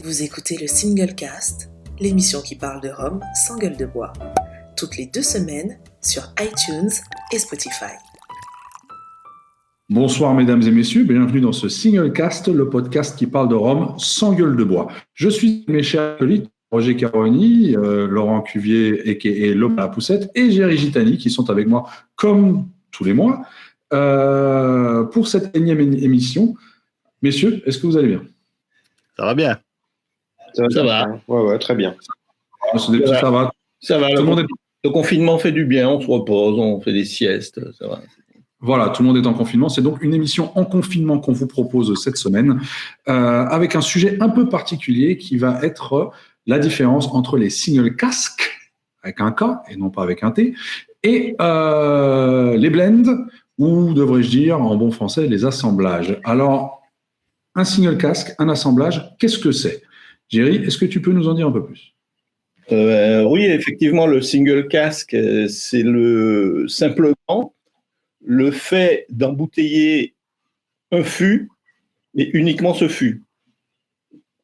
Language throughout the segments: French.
Vous écoutez le Single Cast, l'émission qui parle de rhum sans gueule de bois, toutes les 2 semaines sur iTunes et Spotify. Bonsoir mesdames et messieurs, bienvenue dans ce Single Cast, le podcast qui parle de rhum sans gueule de bois. Je suis mes chers collègues Roger Caroni, Laurent Cuvier et Lop à la Poussette et Géry Gitani qui sont avec moi comme tous les mois pour cette énième émission. Messieurs, est-ce que vous allez bien? Ça va bien. Ça va. Ouais, très bien. Ça va. Ça va. Le confinement fait du bien, on se repose, on fait des siestes, ça va. Voilà, tout le monde est en confinement. C'est donc une émission en confinement qu'on vous propose cette semaine avec un sujet un peu particulier qui va être la différence entre les single casques, avec un K et non pas avec un T, et les blends, ou devrais-je dire en bon français, les assemblages. Alors, un single casque, un assemblage, qu'est-ce que c'est? Géry, est-ce que tu peux nous en dire un peu plus? Oui, effectivement, le single casque, c'est simplement le fait d'embouteiller un fût, et uniquement ce fût.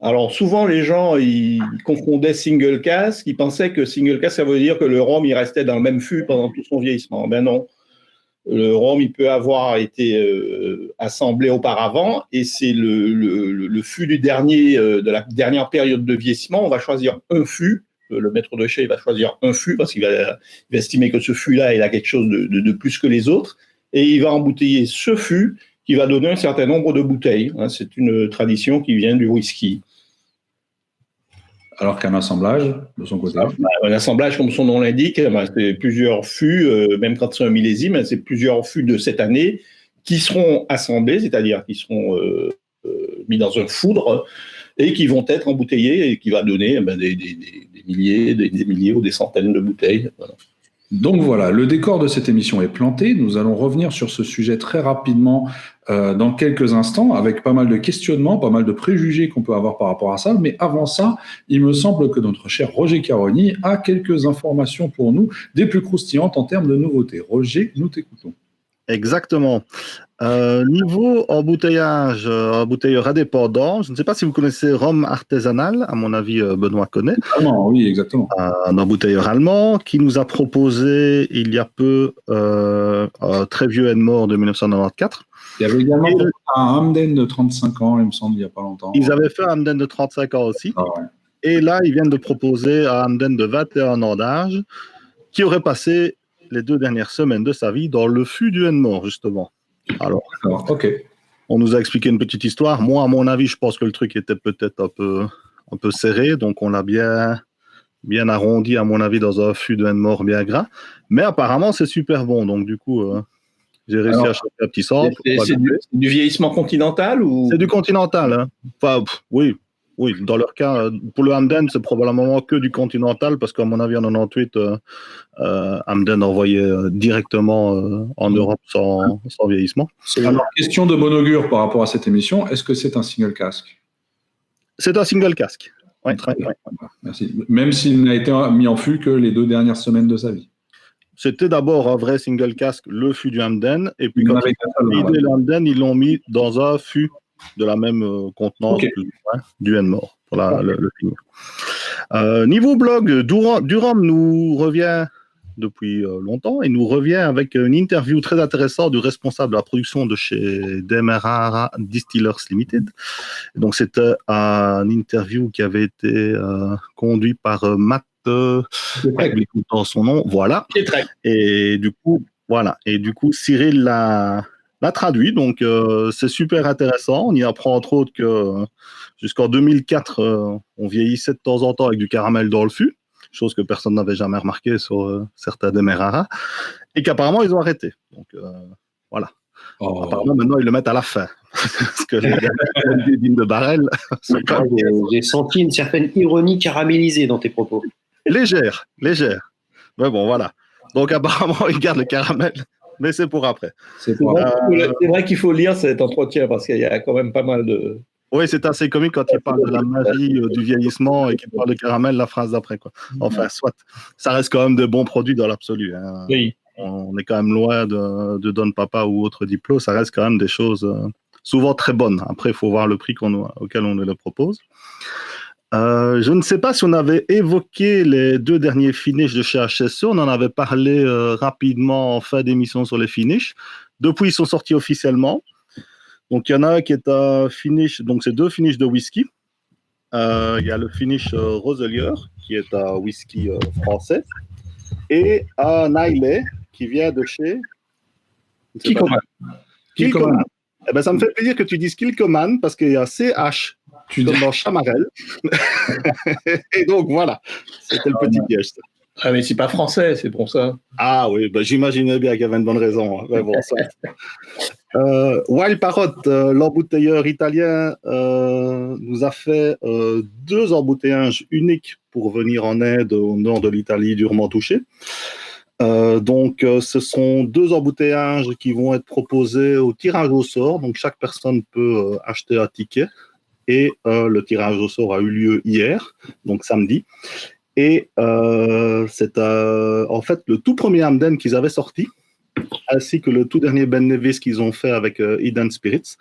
Alors, souvent, les gens, ils confondaient single cask, ils pensaient que single cask, ça veut dire que le rhum, il restait dans le même fût pendant tout son vieillissement. Ben non. Le rhum, il peut avoir été assemblé auparavant, et c'est le fût de la dernière période de vieillissement. On va choisir un fût. Le maître de chai va choisir un fût parce qu'il va estimer que ce fût-là, il a quelque chose de plus que les autres, et il va embouteiller ce fût qui va donner un certain nombre de bouteilles. C'est une tradition qui vient du whisky. Alors qu'un assemblage, de son côté. Un assemblage, comme son nom l'indique, c'est plusieurs fûts, même quand c'est un millésime, c'est plusieurs fûts de cette année qui seront assemblés, c'est-à-dire qui seront mis dans un foudre et qui vont être embouteillés et qui va donner des milliers ou des centaines de bouteilles. Voilà. Donc voilà, le décor de cette émission est planté. Nous allons revenir sur ce sujet très rapidement dans quelques instants, avec pas mal de questionnements, pas mal de préjugés qu'on peut avoir par rapport à ça. Mais avant ça, il me semble que notre cher Roger Caroni a quelques informations pour nous, des plus croustillantes en termes de nouveautés. Roger, nous t'écoutons. Exactement. Niveau embouteillage, embouteilleur indépendant, je ne sais pas si vous connaissez Rhum Artisanal, à mon avis Benoît connaît. Oui, exactement. Un embouteilleur allemand qui nous a proposé il y a peu un très vieux Enmore de 1994. Il y avait également un Hamden de 35 ans, il me semble, il n'y a pas longtemps. Ils avaient fait un Hamden de 35 ans aussi. Ah ouais. Et là, ils viennent de proposer un Hamden de 21 ans d'âge qui aurait passé les 2 dernières semaines de sa vie dans le fût du Enmore, justement. Alors, okay. On nous a expliqué une petite histoire. Moi, à mon avis, je pense que le truc était peut-être un peu serré, donc on l'a bien arrondi, à mon avis, dans un fût de Enmore bien gras. Mais apparemment, c'est super bon. Donc, du coup, j'ai réussi à choper un petit sample. C'est du vieillissement continental ou... C'est du continental. Hein. Enfin, oui, dans leur cas, pour le Hamden, c'est probablement que du continental, parce qu'à mon avis, en 98, Hamden envoyait directement en Europe sans vieillissement. Alors, question de bon augure par rapport à cette émission, est-ce que c'est un single casque? C'est un single casque. Oui, très bien. Merci. Même s'il n'a été mis en fût que les 2 dernières semaines de sa vie. C'était d'abord un vrai single casque, le fût du Hamden, et puis quand ils ont mis le Hamden, ils l'ont mis dans un fût de la même contenance du Enmore pour le finir. Niveau blog, Durham nous revient depuis longtemps et nous revient avec une interview très intéressante du responsable de la production de chez Demerara Distillers Limited. Donc c'était une interview qui avait été conduit par Matt, j'oublie tout le temps son nom, voilà. Et du coup, Cyril l'a traduit, donc c'est super intéressant. On y apprend entre autres que jusqu'en 2004, on vieillissait de temps en temps avec du caramel dans le fût, chose que personne n'avait jamais remarqué sur certains Demerara, et qu'apparemment ils ont arrêté. Donc voilà. Apparemment maintenant ils le mettent à la fin, parce que les vignes de barrel. J'ai senti une certaine ironie caramélisée dans tes propos. Légère. Mais bon, voilà. Donc apparemment ils gardent le caramel. Mais c'est pour après. C'est vrai qu'il faut lire cet entretien parce qu'il y a quand même pas mal de... Oui, c'est assez comique quand il parle de la magie du vieillissement et qu'il parle de caramel la phrase d'après, quoi. Enfin, soit. Ça reste quand même de bons produits dans l'absolu. Hein. Oui. On est quand même loin de Don Papa ou autre diplôme. Ça reste quand même des choses souvent très bonnes. Après, il faut voir le prix auquel on le propose. Je ne sais pas si on avait évoqué les 2 derniers finishes de chez HSE. On en avait parlé rapidement en fin d'émission sur les finishes. Depuis, ils sont sortis officiellement. Donc, il y en a un qui est un finish. Donc, c'est 2 finishes de whisky. Il y a le finish Roselier, qui est un whisky français, et un Islay qui vient de chez Kilchoman. Kilchoman. Eh ben, ça me fait plaisir que tu dises Kilchoman parce qu'il y a CH comme dans Chamarel. Et donc voilà, c'était le petit piège. Ah, mais c'est pas français, c'est pour ça. Ah oui, ben, j'imaginais bien qu'il y avait une bonne raison. Mais bon, ça. Wild Parrot, l'embouteilleur italien, nous a fait 2 embouteillages uniques pour venir en aide au nord de l'Italie durement touché. Donc, ce sont 2 embouteillages qui vont être proposés au tirage au sort. Donc, chaque personne peut acheter un ticket. Et le tirage au sort a eu lieu hier, donc samedi. Et c'est en fait le tout premier Hamden qu'ils avaient sorti, ainsi que le tout dernier Ben Nevis qu'ils ont fait avec Eden Spirits,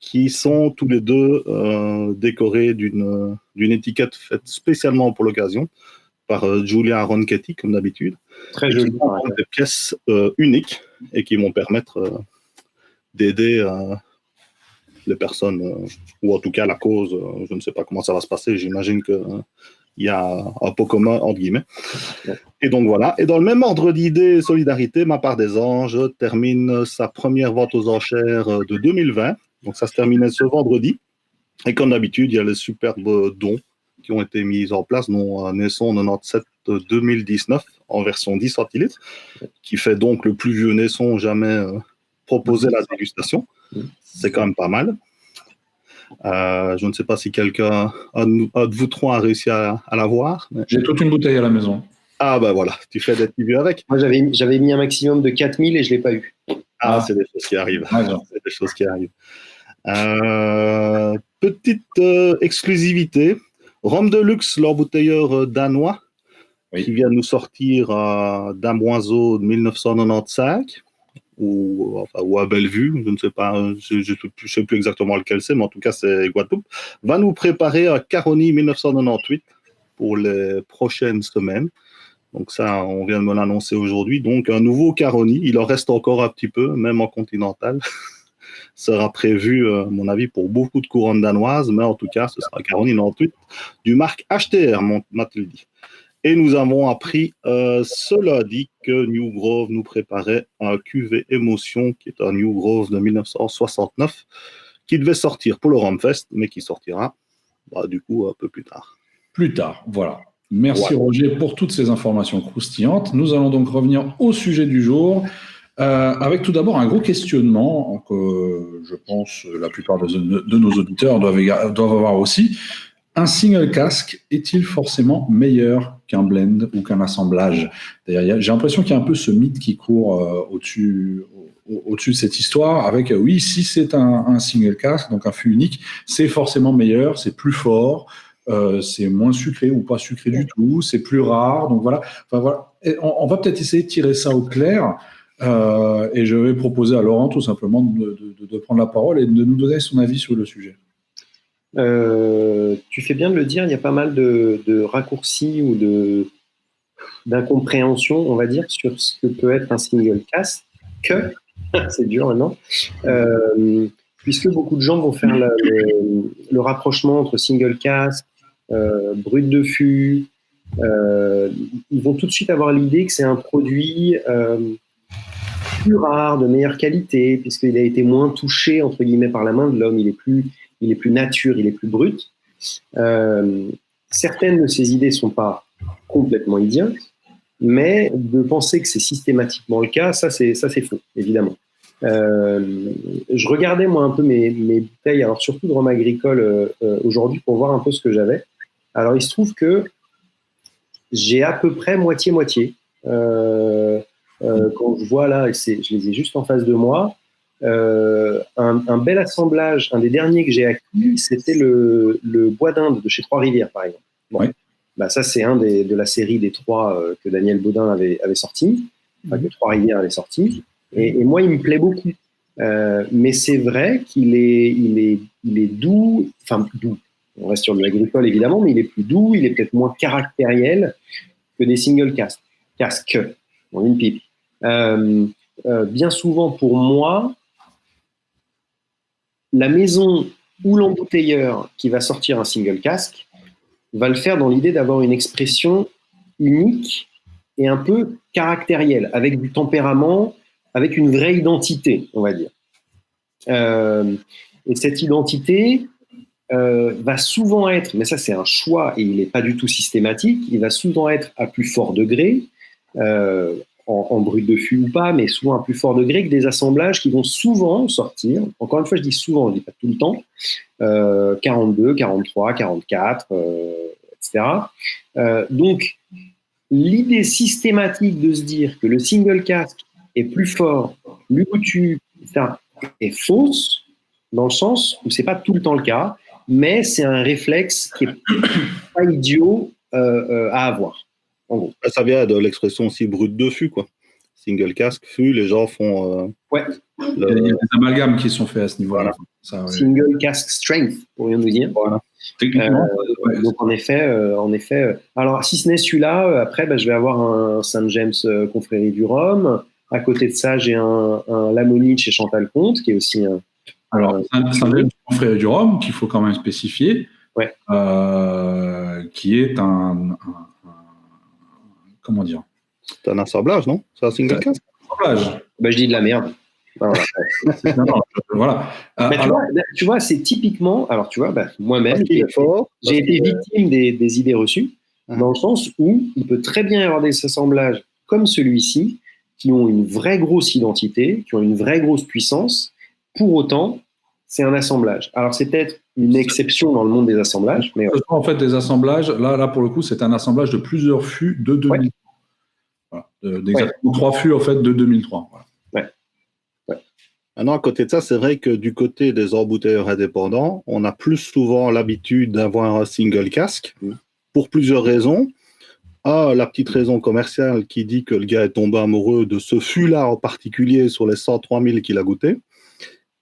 qui sont tous les 2 décorés d'une étiquette faite spécialement pour l'occasion par Giulia Ronchetti, comme d'habitude. Très joli. Des pièces uniques et qui vont permettre d'aider les personnes, ou en tout cas la cause. Je ne sais pas comment ça va se passer. J'imagine qu'il y a un pot commun, entre guillemets. Et donc voilà. Et dans le même ordre d'idée, Solidarité, Ma part des anges termine sa première vente aux enchères de 2020. Donc ça se terminait ce vendredi. Et comme d'habitude, il y a les superbes dons qui ont été mis en place, dont Naisson 97 2019 en version 10 centilitres, qui fait donc le plus vieux Naisson jamais proposé à la dégustation. C'est quand même pas mal. Je ne sais pas si quelqu'un, un de vous 3, a réussi à l'avoir. Mais... J'ai toute une bouteille à la maison. Ah ben voilà, tu fais des petits vieux avec. Moi, j'avais mis un maximum de 4000 et je ne l'ai pas eu. Ah, c'est des choses qui arrivent. C'est des choses qui arrivent. Petite exclusivité. Rhum de luxe, l'embouteilleur danois, qui vient nous sortir d'Amoiseau de 1995. Ou à Bellevue, je ne sais pas, je ne sais plus exactement lequel c'est, mais en tout cas c'est Guadeloupe, va nous préparer un Caroni 1998 pour les prochaines semaines. Donc ça, on vient de me l'annoncer aujourd'hui. Donc un nouveau Caroni, il en reste encore un petit peu, même en continental. Sera prévu, à mon avis, pour beaucoup de couronnes danoises, mais en tout cas, ce sera un Caroni 98 du marque HTR, m'a-t-il dit. Et nous avons appris ce lundi que New Grove nous préparait un cuvée Émotion, qui est un New Grove de 1969, qui devait sortir pour le Rumfest, mais qui sortira du coup un peu plus tard. Plus tard, voilà. Merci Roger pour toutes ces informations croustillantes. Nous allons donc revenir au sujet du jour, avec tout d'abord un gros questionnement que je pense la plupart de nos auditeurs doivent avoir aussi. Un single cask est-il forcément meilleur qu'un blend ou qu'un assemblage? D'ailleurs, j'ai l'impression qu'il y a un peu ce mythe qui court au-dessus de cette histoire avec, oui, si c'est un single cask, donc un fût unique, c'est forcément meilleur, c'est plus fort, c'est moins sucré ou pas sucré du tout, c'est plus rare. Donc voilà. Enfin, voilà. On va peut-être essayer de tirer ça au clair. Et je vais proposer à Laurent tout simplement de prendre la parole et de nous donner son avis sur le sujet. Tu fais bien de le dire, il y a pas mal de raccourcis ou d'incompréhension, on va dire, sur ce que peut être un single cask, c'est dur maintenant, puisque beaucoup de gens vont faire le rapprochement entre single cask, brut de fût, ils vont tout de suite avoir l'idée que c'est un produit plus rare, de meilleure qualité, puisqu'il a été moins touché, entre guillemets, par la main de l'homme, il est plus nature, il est plus brut. Certaines de ces idées ne sont pas complètement idiotes, mais de penser que c'est systématiquement le cas, ça c'est faux, évidemment. Je regardais moi un peu mes bouteilles, alors surtout de rhum agricole aujourd'hui, pour voir un peu ce que j'avais. Alors il se trouve que j'ai à peu près moitié-moitié. Quand je vois là, je les ai juste en face de moi, un bel assemblage, un des derniers que j'ai acquis, c'était le Bois d'Inde de chez Trois-Rivières, par exemple. Bon. Oui. Bah, ça, c'est un de la série des 3 que Daniel Baudin avait sorti, que Trois-Rivières avait sorti. Et moi, il me plaît beaucoup. Mais c'est vrai qu'il est doux, enfin doux. On reste sur de l'agricole, évidemment, mais il est plus doux, il est peut-être moins caractériel que des single casques, dans une pipe. Bien souvent, pour moi, la maison ou l'embouteilleur qui va sortir un single casque va le faire dans l'idée d'avoir une expression unique et un peu caractérielle, avec du tempérament, avec une vraie identité, on va dire. Et cette identité va souvent être, mais ça c'est un choix et il n'est pas du tout systématique, il va souvent être à plus fort degré, en brut de fût ou pas, mais souvent à plus fort degré que des assemblages qui vont souvent sortir, encore une fois je dis souvent, je ne dis pas tout le temps, 42, 43, 44, etc. Donc l'idée systématique de se dire que le single casque est plus fort, plus goûtu, etc., est fausse, dans le sens où c'est pas tout le temps le cas, mais c'est un réflexe qui est pas idiot à avoir. En gros. Ça vient de l'expression aussi brut de fût, quoi. Single casque, fût, les gens font. Ouais. Il y a des amalgames qui sont faits à ce niveau-là. Voilà. Ça, ouais. Single casque strength, pourrions nous dire. Voilà. Donc en effet, alors si ce n'est celui-là, après je vais avoir un Saint James Confrérie du Rhum. À côté de ça, j'ai un Lamoni chez Chantal Comte, qui est aussi un. Alors, Saint James Confrérie du Rhum, qu'il faut quand même spécifier, ouais. Qui est comment dire ? C'est un assemblage, non ? C'est un single casque ? Assemblage. Je dis de la merde. Voilà. Voilà. Tu vois, c'est typiquement. Alors, tu vois, moi-même, j'ai été victime des idées reçues, dans le sens où il peut très bien y avoir des assemblages comme celui-ci, qui ont une vraie grosse identité, qui ont une vraie grosse puissance. Pour autant, c'est un assemblage. Alors, c'est peut-être une exception dans le monde des assemblages. Mais en fait, des assemblages, là, pour le coup, c'est un assemblage de plusieurs fûts de 2003. Voilà. D'exactement 3 fûts, en fait, de 2003. Voilà. Maintenant, à côté de ça, c'est vrai que du côté des embouteilleurs indépendants, on a plus souvent l'habitude d'avoir un single casque pour plusieurs raisons. La petite raison commerciale qui dit que le gars est tombé amoureux de ce fût-là en particulier sur les 103 000 qu'il a goûté.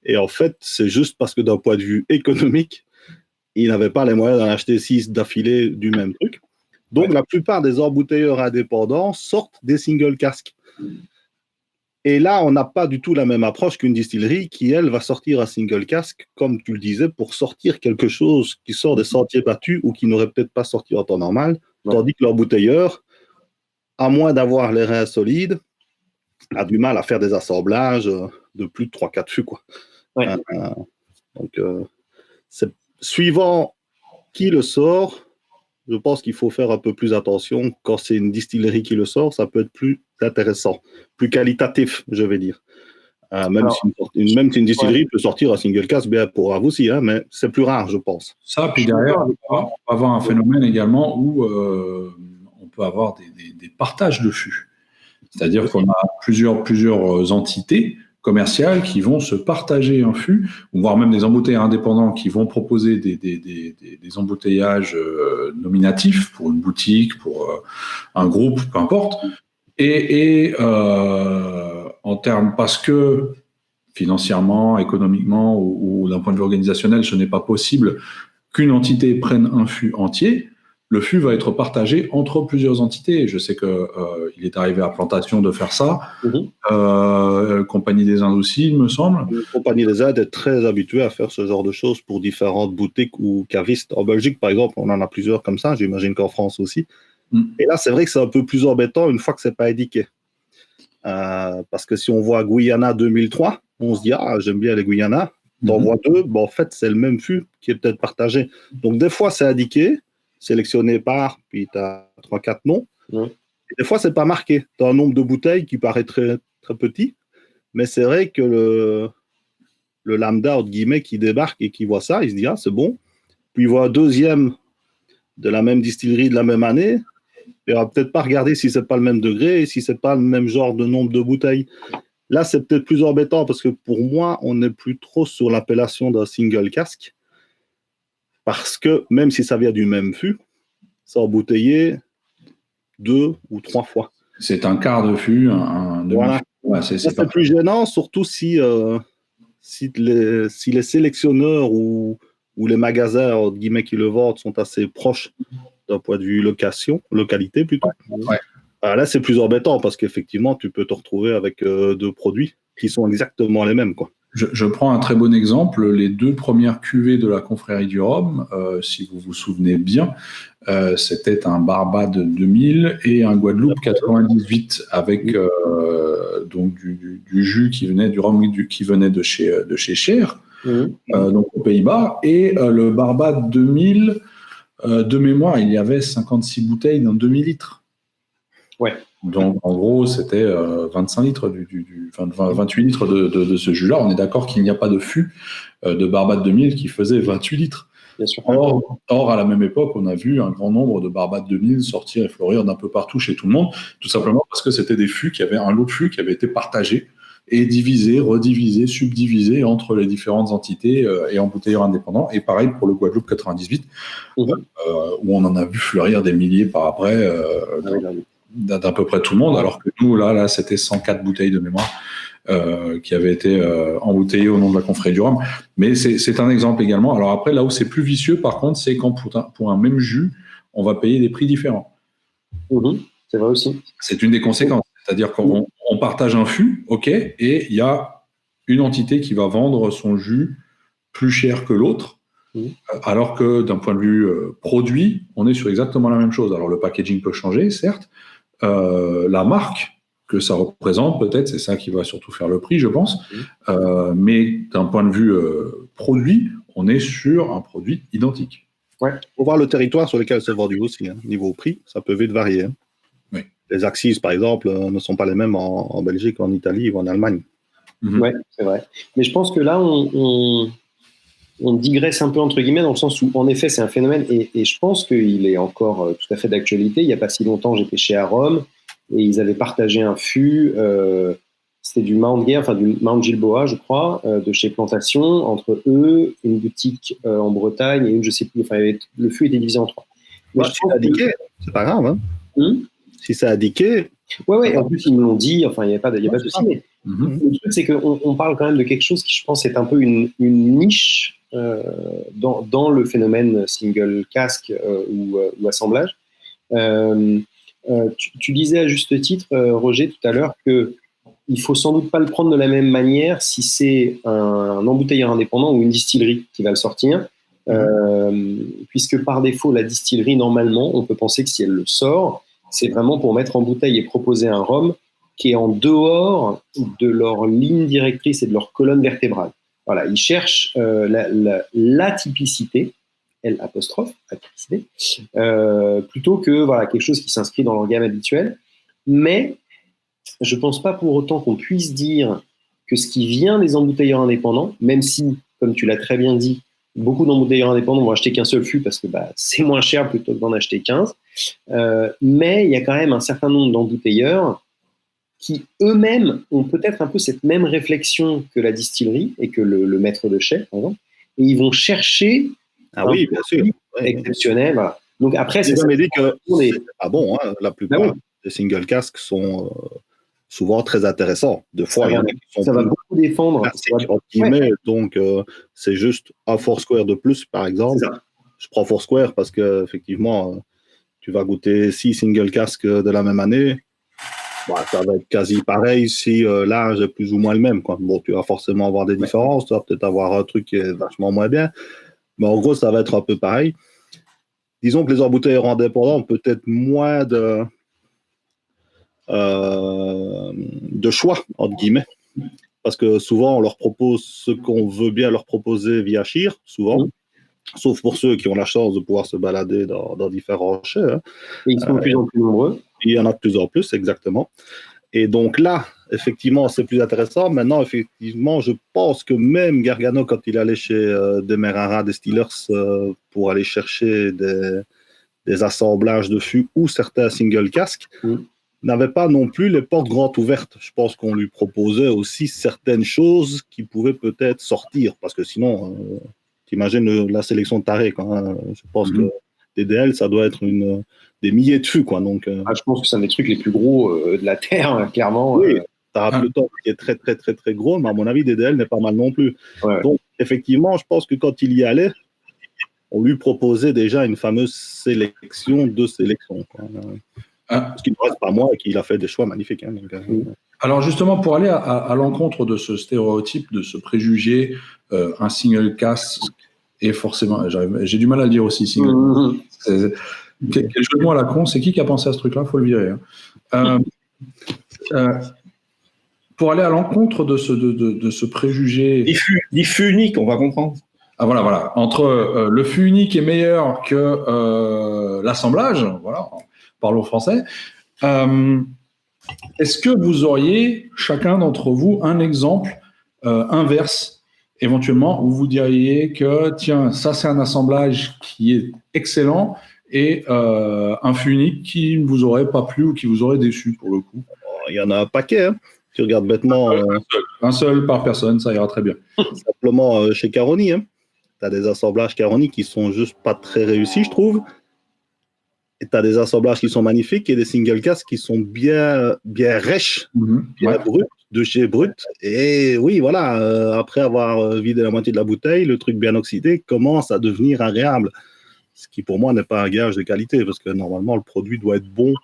Et en fait, c'est juste parce que d'un point de vue économique, il n'avait pas les moyens d'en acheter 6 d'affilée du même truc. Donc, la plupart des embouteilleurs indépendants sortent des single casques. Et là, on n'a pas du tout la même approche qu'une distillerie qui, elle, va sortir un single casque, comme tu le disais, pour sortir quelque chose qui sort des sentiers battus ou qui n'aurait peut-être pas sorti en temps normal. Tandis que l'embouteilleur, à moins d'avoir les reins solides, a du mal à faire des assemblages de plus de 3-4 fûts, quoi. Ouais. Donc, c'est suivant qui le sort, je pense qu'il faut faire un peu plus attention. Quand c'est une distillerie qui le sort, ça peut être plus intéressant, plus qualitatif, je vais dire. Même si une distillerie peut sortir un single casque, bien pour vous aussi, mais c'est plus rare, je pense. Ça, puis derrière, on va avoir un phénomène également où on peut avoir des partages de fûts. C'est-à-dire qu'on a plusieurs entités commerciales qui vont se partager un fût, voire même des embouteilleurs indépendants qui vont proposer des embouteillages nominatifs pour une boutique, pour un groupe, peu importe. Et en termes, parce que financièrement, économiquement ou d'un point de vue organisationnel, ce n'est pas possible qu'une entité prenne un fût entier, le fût va être partagé entre plusieurs entités. Je sais qu'il est arrivé à Plantation de faire ça. Compagnie des Indes aussi, il me semble. La Compagnie des Indes est très habituée à faire ce genre de choses pour différentes boutiques ou cavistes. En Belgique, par exemple, on en a plusieurs comme ça. J'imagine qu'en France aussi. Et là, c'est vrai que c'est un peu plus embêtant une fois que ce n'est pas indiqué. Parce que si on voit Guyana 2003, on se dit « Ah, j'aime bien les Guyana ». T'en vois 2, en fait, c'est le même fût qui est peut-être partagé. Donc, des fois, c'est indiqué, sélectionné par, puis tu as 3-4 noms. Et des fois, c'est pas marqué. Tu as un nombre de bouteilles qui paraît très, très petit, mais c'est vrai que le lambda, entre guillemets, qui débarque et qui voit ça, il se dit « Ah, c'est bon ». Puis il voit un deuxième de la même distillerie de la même année, et on va peut-être pas regarder si c'est pas le même degré et si c'est pas le même genre de nombre de bouteilles. Là, c'est peut-être plus embêtant parce que pour moi, on n'est plus trop sur l'appellation d'un single casque parce que même si ça vient du même fût, c'est embouteillé 2 ou 3 fois. C'est un quart de fût, un demi-fût. Voilà. Ouais, c'est plus gênant, surtout si les sélectionneurs ou où les magasins, entre guillemets, qui le vendent sont assez proches d'un point de vue localité plutôt. Ouais. Là, c'est plus embêtant parce qu'effectivement, tu peux te retrouver avec deux produits qui sont exactement les mêmes, quoi. Je prends un très bon exemple. Les 2 premières cuvées de la confrérie du rhum, si vous vous souvenez bien, c'était un Barbade 2000 et un Guadeloupe 98 avec donc du jus qui venait du rhum qui venait de chez Cher, donc aux Pays-Bas, et le Barbade 2000 de mémoire, il y avait 56 bouteilles d'un demi-litre. Ouais. Donc, en gros, c'était 25 litres, 28 litres de ce jus-là. On est d'accord qu'il n'y a pas de fût de Barbade 2000 qui faisait 28 litres. Bien sûr. Or, à la même époque, on a vu un grand nombre de Barbade 2000 sortir et fleurir d'un peu partout chez tout le monde, tout simplement parce que c'était des fûts un lot de fûts qui avait été partagé et divisé, redivisé, subdivisé entre les différentes entités et embouteilleurs indépendants. Et pareil pour le Guadeloupe 98, où on en a vu fleurir des milliers par après. D'à peu près tout le monde, alors que nous, là c'était 104 bouteilles de mémoire qui avaient été embouteillées au nom de la confrérie du rhum. Mais c'est un exemple également. Alors après, là où c'est plus vicieux, par contre, c'est quand pour un même jus, on va payer des prix différents. C'est vrai aussi. C'est une des conséquences. C'est-à-dire qu'on partage un fût, ok, et il y a une entité qui va vendre son jus plus cher que l'autre, alors que d'un point de vue produit, on est sur exactement la même chose. Alors le packaging peut changer, certes. La marque que ça représente, peut-être, c'est ça qui va surtout faire le prix, je pense. Mais d'un point de vue produit, on est sur un produit identique. Ouais. Il faut voir le territoire sur lequel c'est vendu aussi. Niveau prix, ça peut vite varier. Oui. Les accises, par exemple, ne sont pas les mêmes en Belgique, en Italie ou en Allemagne. Oui, c'est vrai. Mais je pense que là, on digresse un peu, entre guillemets, dans le sens où, en effet, c'est un phénomène, et je pense qu'il est encore tout à fait d'actualité. Il n'y a pas si longtemps, j'étais chez Arom, et ils avaient partagé un fût, c'était du Mount Gilboa, je crois, de chez Plantation, entre eux, une boutique en Bretagne, et une, je ne sais plus, enfin, le fût était divisé en 3. Si c'est indiqué, c'est pas grave. Si c'est indiqué... Ouais, en plus, ils me l'ont dit, enfin, il n'y a pas de souci, mais le truc, c'est qu'on parle quand même de quelque chose qui, je pense, est un peu une niche dans le phénomène single cask ou assemblage. Tu disais à juste titre, Roger, tout à l'heure, qu'il ne faut sans doute pas le prendre de la même manière si c'est un embouteilleur indépendant ou une distillerie qui va le sortir, puisque par défaut, la distillerie, normalement, on peut penser que si elle le sort, c'est vraiment pour mettre en bouteille et proposer un rhum qui est en dehors de leur ligne directrice et de leur colonne vertébrale. Voilà, ils cherchent l'atypicité, atypicité, plutôt que quelque chose qui s'inscrit dans leur gamme habituelle. Mais je ne pense pas pour autant qu'on puisse dire que ce qui vient des embouteilleurs indépendants, même si, comme tu l'as très bien dit, beaucoup d'embouteilleurs indépendants vont acheter qu'un seul fût parce que c'est moins cher plutôt que d'en acheter 15. Mais il y a quand même un certain nombre d'embouteilleurs qui eux-mêmes ont peut-être un peu cette même réflexion que la distillerie et que le maître de chai, par exemple, et ils vont chercher un bien sûr, exceptionnel. Voilà. Donc après, c'est ça. Dit que c'est pas bon. La plupart des single casques sont souvent très intéressants. De fois, ça va beaucoup défendre. Donc, c'est juste un Foursquare de plus, par exemple. Je prends Foursquare parce que effectivement, tu vas goûter 6 single casques de la même année. Ça va être quasi pareil si l'âge est plus ou moins le même, quoi. Bon, tu vas forcément avoir des différences, tu vas peut-être avoir un truc qui est vachement moins bien, mais en gros, ça va être un peu pareil. Disons que les embouteilleurs indépendants ont peut-être moins de choix, entre guillemets, parce que souvent, on leur propose ce qu'on veut bien leur proposer via Chir, souvent. Sauf pour ceux qui ont la chance de pouvoir se balader dans différents chais. Et ils sont de plus en plus nombreux. Il y en a de plus en plus, exactement. Et donc là, effectivement, c'est plus intéressant. Maintenant, effectivement, je pense que même Gargano, quand il allait chez Demerara Distillers pour aller chercher des assemblages de fûts ou certains single casques, n'avait pas non plus les portes grandes ouvertes. Je pense qu'on lui proposait aussi certaines choses qui pouvaient peut-être sortir, parce que sinon... T'imagines la sélection de tarés, quoi. Je pense que DDL, ça doit être des milliers de fûts, quoi. Donc, je pense que c'est un des trucs les plus gros de la Terre, clairement. Oui, t'as Pluton qui est très, très, très, très gros, mais à mon avis, DDL n'est pas mal non plus. Ouais. Donc, effectivement, je pense que quand il y allait, on lui proposait déjà une fameuse sélection de sélection. Ce qui ne reste pas moi et qu'il a fait des choix magnifiques. Hein, donc, Alors justement, pour aller à l'encontre de ce stéréotype, de ce préjugé, un single casque est forcément... J'ai du mal à le dire aussi, single. Quel jeu de mots à la con, c'est qui a pensé à ce truc-là? Il faut le virer. Hein. Pour aller à l'encontre de ce préjugé... Diffus unique, on va comprendre. Ah, voilà. Entre le fût unique est meilleur que l'assemblage, voilà, parlons français. Est-ce que vous auriez, chacun d'entre vous, un exemple inverse, éventuellement, où vous diriez que, tiens, ça c'est un assemblage qui est excellent et un fût unique qui ne vous aurait pas plu ou qui vous aurait déçu, pour le coup? Il y en a un paquet, hein. Tu regardes bêtement... Un seul par personne, ça ira très bien. Simplement chez Caroni, hein. Tu as des assemblages Caroni qui sont juste pas très réussis, je trouve. Et tu as des assemblages qui sont magnifiques et des single casques qui sont bien rêches, bien bruts, de chez brut. Et oui, voilà, après avoir vidé la moitié de la bouteille, le truc bien oxydé commence à devenir agréable. Ce qui pour moi n'est pas un gage de qualité, parce que normalement le produit doit être bon.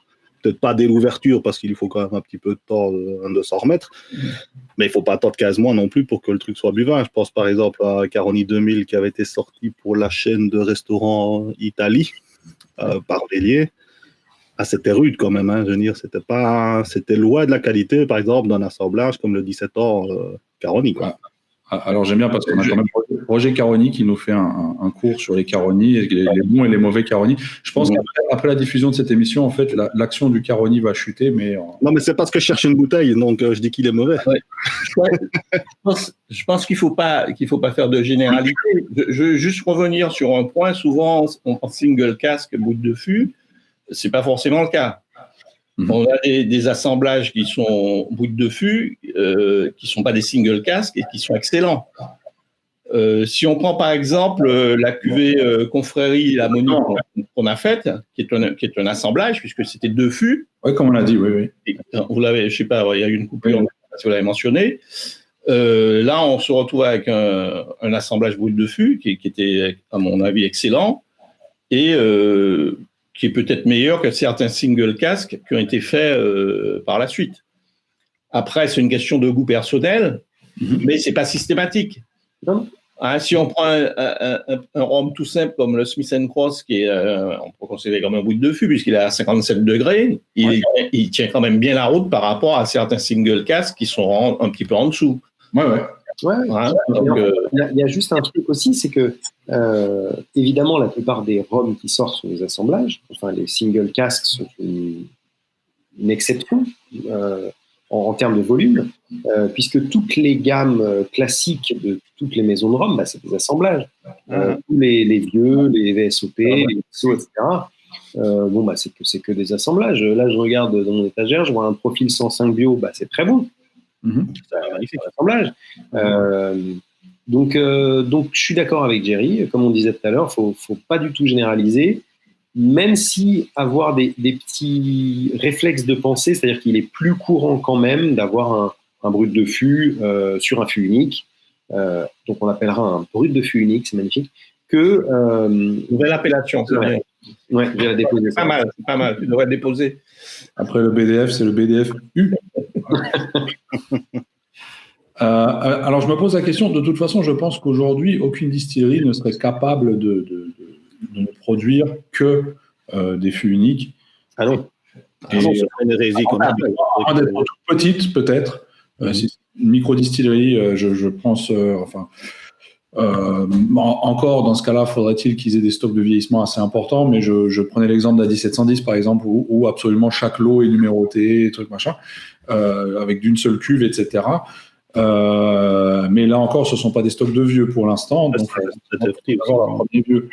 Peut-être pas dès l'ouverture, parce qu'il faut quand même un petit peu de temps de s'en remettre. Mais il ne faut pas attendre 15 mois non plus pour que le truc soit buvable. Je pense par exemple à Caroni 2000 qui avait été sorti pour la chaîne de restaurants Italie par Bélier. Ah, c'était rude quand même. Hein, je veux dire, c'était loin de la qualité, par exemple, d'un assemblage comme le 17 ans Caroni. Quoi. Alors j'aime bien parce qu'on a quand même Roger Caroni qui nous fait un cours sur les Caroni, les bons et les mauvais Caroni. Je pense qu'après la diffusion de cette émission, en fait, l'action du Caroni va chuter, mais... Non, mais c'est parce que je cherche une bouteille, donc je dis qu'il est mauvais. Ouais. Je pense qu'il faut pas faire de généralité. Je veux juste revenir sur un point. Souvent, on pense single casque, bout de fût. C'est pas forcément le cas. On a des assemblages qui sont bout de fût, qui sont pas des single casques et qui sont excellents. Si on prend par exemple la cuvée Confrérie La Monique qu'on a faite, qui est un assemblage puisque c'était 2 fûts. Oui, comme on l'a dit, oui. Et vous l'avez, je sais pas, il y a eu une coupure, si vous l'avez mentionné. Là, on se retrouve avec un assemblage bout de fût qui était, à mon avis, excellent et qui est peut-être meilleur que certains single casques qui ont été faits par la suite. Après, c'est une question de goût personnel, mais c'est pas systématique. Non. Hein, si on prend un rhum tout simple comme le Smith & Cross, qui est, on peut considérer comme un bout de fût, puisqu'il est à 57 degrés, il tient quand même bien la route par rapport à certains single casques qui sont un petit peu en dessous. Ouais. Hein, donc, il y a juste un truc aussi, c'est que évidemment la plupart des rhums qui sortent sont des assemblages. Enfin, les single casques sont une exception en termes de volume, puisque toutes les gammes classiques de toutes les maisons de rhum, c'est des assemblages. Tous les vieux, les VSOP, les XO, etc. C'est que des assemblages. Là, je regarde dans mon étagère, je vois un profil 105 bio, c'est très bon. C'est un magnifique assemblage. Donc, je suis d'accord avec Jerry. Comme on disait tout à l'heure, faut pas du tout généraliser, même si avoir des petits réflexes de pensée, c'est-à-dire qu'il est plus courant quand même d'avoir un brut de fût sur un fût unique. Donc, on appellera un brut de fût unique, c'est magnifique. Nouvelle appellation, c'est vrai. Ouais, je vais la déposer. C'est pas mal. Tu devrais déposer. Après le BDF, c'est le BDF U. Alors, je me pose la question, de toute façon, je pense qu'aujourd'hui, aucune distillerie ne serait capable de ne produire que des fûts uniques. Ah non. C'est une hérésie. Toute petite, peut-être. Si c'est une micro-distillerie, je pense... encore, dans ce cas-là, faudrait-il qu'ils aient des stocks de vieillissement assez importants, mais je prenais l'exemple de la 1710, par exemple, où absolument chaque lot est numéroté, truc machin, avec d'une seule cuve, etc. Mais là encore, ce ne sont pas des stocks de vieux pour l'instant, donc vieux.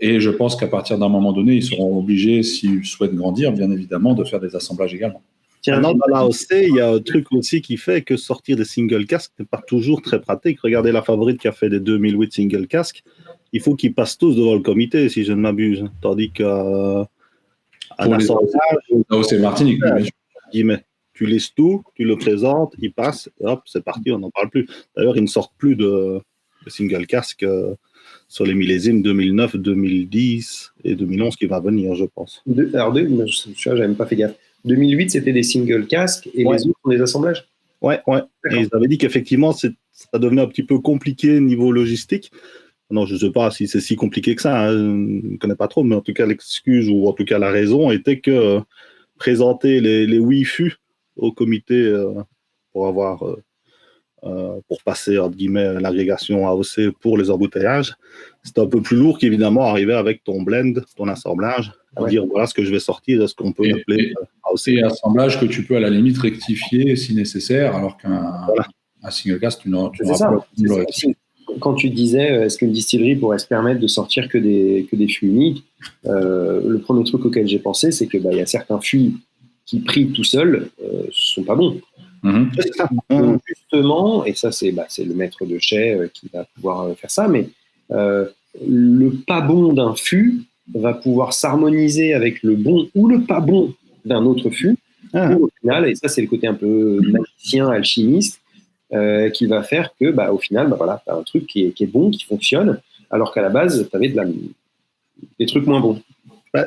Et je pense qu'à partir d'un moment donné, ils seront obligés, s'ils souhaitent grandir, bien évidemment, de faire des assemblages également. Tiens, dans l'AOC, il y a un truc aussi qui fait que sortir des single casques n'est pas toujours très pratique. Regardez la Favorite qui a fait des 2008 single casques. Il faut qu'ils passent tous devant le comité, si je ne m'abuse. Tandis qu'à l'AOC Martinique, tu lises tout, tu le présentes, il passe, hop, c'est parti, on n'en parle plus. D'ailleurs, ils ne sortent plus de single casque sur les millésimes 2009, 2010 et 2011 qui va venir, je pense. J'avais même pas fait gaffe. 2008, c'était des single casques et les autres sont des assemblages. Ouais. Et ils avaient dit qu'effectivement, ça devenait un petit peu compliqué niveau logistique. Non, je ne sais pas si c'est si compliqué que ça, hein. Je ne connais pas trop, mais en tout cas, l'excuse ou en tout cas la raison était que présenter les Wi-Fi au comité pour passer, entre guillemets, l'agrégation AOC pour les embouteillages, c'était un peu plus lourd qu'évidemment arriver avec ton blend, ton assemblage, dire voilà ce que je vais sortir, est-ce qu'on peut l'appeler AOC. Et assemblage que tu peux à la limite rectifier si nécessaire, alors qu'un single casque, tu n'auras pas le rectifier. Quand tu disais est-ce qu'une distillerie pourrait se permettre de sortir que des fûts uniques, le premier truc auquel j'ai pensé, c'est que y a certains fûts qui pris tout seuls sont pas bons. Donc, justement, et ça c'est le maître de chai qui va pouvoir faire ça, mais le pas bon d'un fût va pouvoir s'harmoniser avec le bon ou le pas bon d'un autre fût au final, et ça c'est le côté un peu magicien, alchimiste, qui va faire que au final tu as un truc qui est bon, qui fonctionne, alors qu'à la base tu avais des trucs moins bons.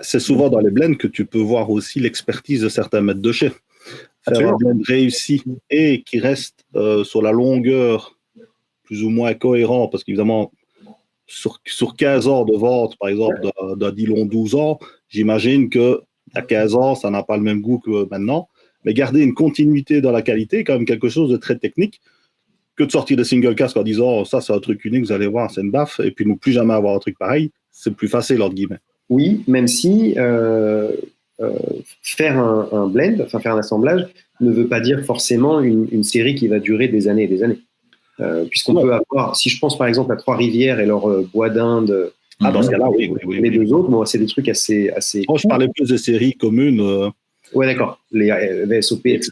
C'est souvent dans les blends que tu peux voir aussi l'expertise de certains maîtres de chai. Faire un blend réussi et qui reste sur la longueur plus ou moins cohérent, parce qu'évidemment sur 15 ans de vente, par exemple d'un Dillon 12 ans, j'imagine que à 15 ans ça n'a pas le même goût que maintenant, mais garder une continuité dans la qualité est quand même quelque chose de très technique, que de sortir des single casques en disant ça c'est un truc unique, vous allez voir, c'est une baffe, et puis ne plus jamais avoir un truc pareil, c'est plus facile entre guillemets. Oui, même si faire un blend, enfin faire un assemblage, ne veut pas dire forcément une série qui va durer des années et des années. Puisqu'on peut avoir, si je pense par exemple à Trois-Rivières et leur bois d'Inde, dans ce cas-là, oui. Les deux autres, c'est des trucs assez. Je parlais plus de séries communes. Ouais, d'accord. Les VSOP, etc.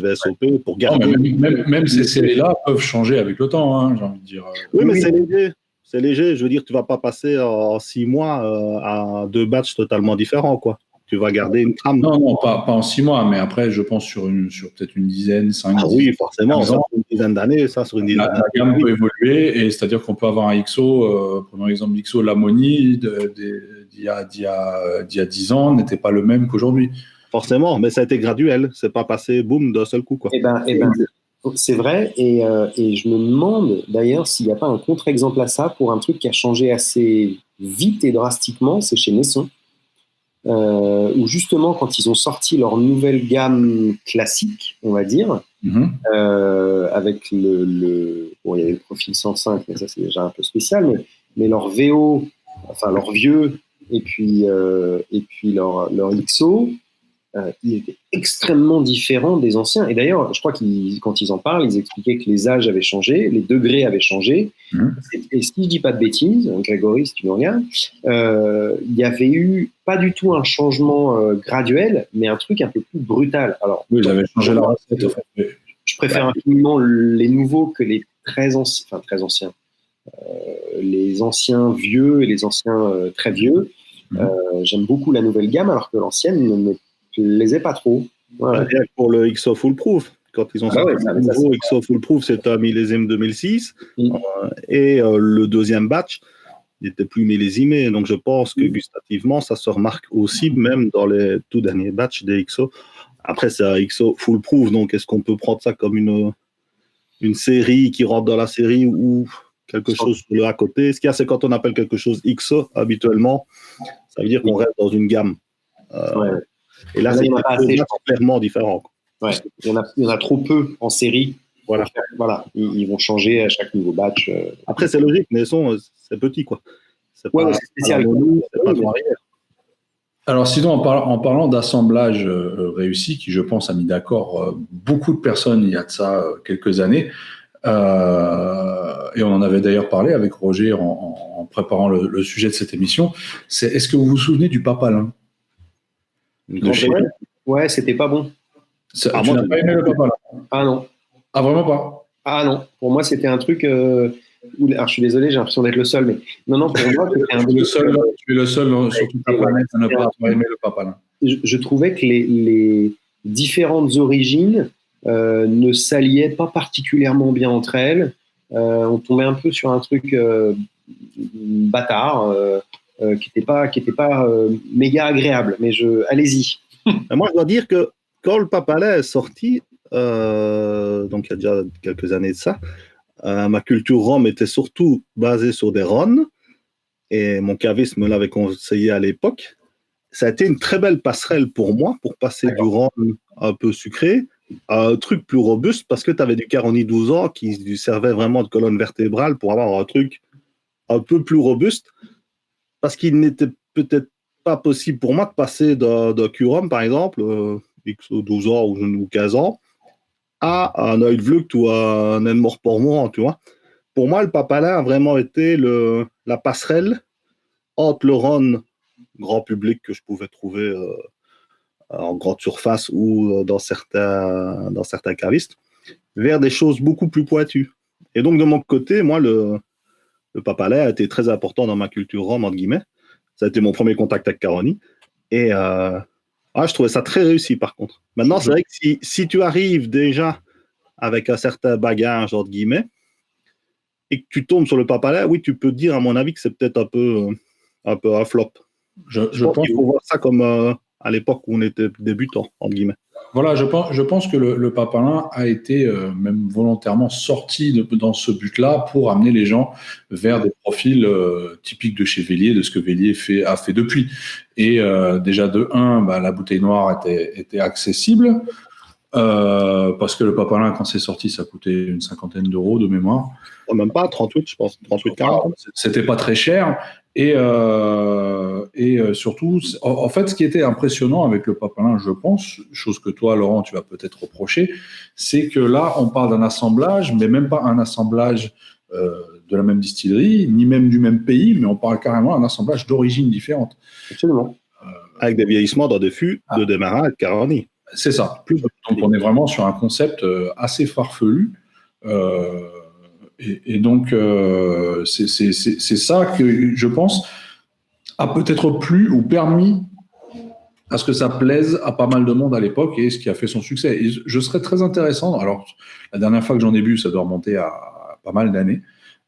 VSOP, pour garder. Même ces séries-là peuvent changer avec le temps, hein, j'ai envie de dire. Oui, mais c'est léger. C'est léger. Je veux dire, tu ne vas pas passer en 6 mois à 2 batchs totalement différents, quoi. Tu vas garder une trame. Non, pas en 6 mois, mais après, je pense sur peut-être une dizaine, 5 Ah oui, forcément, ça, une dizaine d'années, ça, sur une dizaine d'années. La gamme peut évoluer, et c'est-à-dire qu'on peut avoir un XO, prenons l'exemple d'XO, l'Ammonie d'il y a 10 ans n'était pas le même qu'aujourd'hui. Forcément, mais ça a été graduel, c'est pas passé boum d'un seul coup, quoi. C'est vrai, et je me demande d'ailleurs s'il n'y a pas un contre-exemple à ça pour un truc qui a changé assez vite et drastiquement, c'est chez Nesson. Où justement, quand ils ont sorti leur nouvelle gamme classique, on va dire, avec bon, il y avait le profil 105, mais ça c'est déjà un peu spécial, mais leur VO, enfin leur vieux, et puis leur XO, il était extrêmement différent des anciens. Et d'ailleurs, je crois quand ils en parlent, ils expliquaient que les âges avaient changé, les degrés avaient changé. Et si je dis pas de bêtises, Grégory, si tu nous regardes, il y avait eu pas du tout un changement graduel, mais un truc un peu plus brutal. Alors, oui, ils avaient changé la recette. Je préfère infiniment les nouveaux que les très anciens. Enfin, très anciens. Les anciens vieux et les anciens très vieux. J'aime beaucoup la nouvelle gamme, alors que l'ancienne ne me plaisait pas trop. Voilà. Pour le XO Foolproof, quand ils ont sorti le nouveau XO Foolproof, c'était un millésime 2006, et le deuxième batch n'était plus millésimé. Donc je pense que gustativement, ça se remarque aussi, même dans les tout derniers batchs des XO. Après, c'est un XO Foolproof, donc est-ce qu'on peut prendre ça comme une série qui rentre dans la série ou quelque chose sur le à côté? Ce qu'il y a, c'est quand on appelle quelque chose XO, habituellement, ça veut dire qu'on reste dans une gamme. Et là, c'est clairement différent. Ouais. Il y en a trop peu en série. Voilà. Ils vont changer à chaque nouveau batch. Après, c'est logique, mais c'est petit, quoi. C'est spécial. Alors, sinon, en parlant d'assemblage réussi, qui, je pense, a mis d'accord beaucoup de personnes il y a de ça quelques années, et on en avait d'ailleurs parlé avec Roger en préparant le sujet de cette émission, est-ce que vous vous souvenez du Papalin? Ouais, c'était pas bon. Tu n'as pas aimé le Papalin? Ah non. Ah, vraiment pas? Ah non. Pour moi, c'était un truc... alors, je suis désolé, j'ai l'impression d'être le seul, mais non, pour moi, c'était un truc... Tu es le seul sur toute la planète à ne pas avoir aimé le Papalin. Je trouvais que les différentes origines ne s'alliaient pas particulièrement bien entre elles. on tombait un peu sur un truc bâtard qui était pas méga agréable. Mais allez-y. Moi, je dois dire que quand le Papalais est sorti, donc il y a déjà quelques années de ça, ma culture rhum était surtout basée sur des rhônes, et mon caviste me l'avait conseillé à l'époque. Ça a été une très belle passerelle pour moi, pour passer du rhum un peu sucré à un truc plus robuste, parce que tu avais du Caroni 12 ans qui servait vraiment de colonne vertébrale pour avoir un truc un peu plus robuste, parce qu'il n'était peut-être pas possible pour moi de passer d'un Curum, par exemple, X 12 ans ou 15 ans, à un Oud Vlucht ou à un Enmore-Portmore, tu vois. Pour moi, le Papalin a vraiment été la passerelle entre le Rhône grand public que je pouvais trouver en grande surface ou dans certains cavistes, vers des choses beaucoup plus pointues. Et donc, de mon côté, moi, le Papalais a été très important dans ma culture rhum, entre guillemets. Ça a été mon premier contact avec Caroni. Et je trouvais ça très réussi, par contre. Maintenant, c'est vrai que si tu arrives déjà avec un certain bagage, entre guillemets, et que tu tombes sur le Papalais, oui, tu peux dire, à mon avis, que c'est peut-être un peu un flop. Je pense qu'il faut voir ça comme à l'époque où on était débutant, entre guillemets. Voilà, je pense que le Papalin a été même volontairement sorti dans ce but-là pour amener les gens vers des profils typiques de chez Vellier, de ce que Vellier a fait depuis. Et déjà de 1, la bouteille noire était accessible, parce que le Papalin, quand c'est sorti, ça coûtait une 50aine d'euros de mémoire. Même pas, 38, je pense. 38, 40. C'était pas très cher. Et surtout, en fait, ce qui était impressionnant avec le Papalin, je pense, chose que toi, Laurent, tu vas peut-être reprocher, c'est que là, on parle d'un assemblage, mais même pas un assemblage de la même distillerie, ni même du même pays, mais on parle carrément d'un assemblage d'origines différentes. Absolument. Avec des vieillissements dans des fûts de démarrage de Caroni. C'est ça. Donc, on est vraiment sur un concept assez farfelu. Et donc, c'est ça que je pense a peut-être plu ou permis à ce que ça plaise à pas mal de monde à l'époque et ce qui a fait son succès. Et je serais très intéressant. Alors, la dernière fois que j'en ai bu, ça doit remonter à pas mal d'années.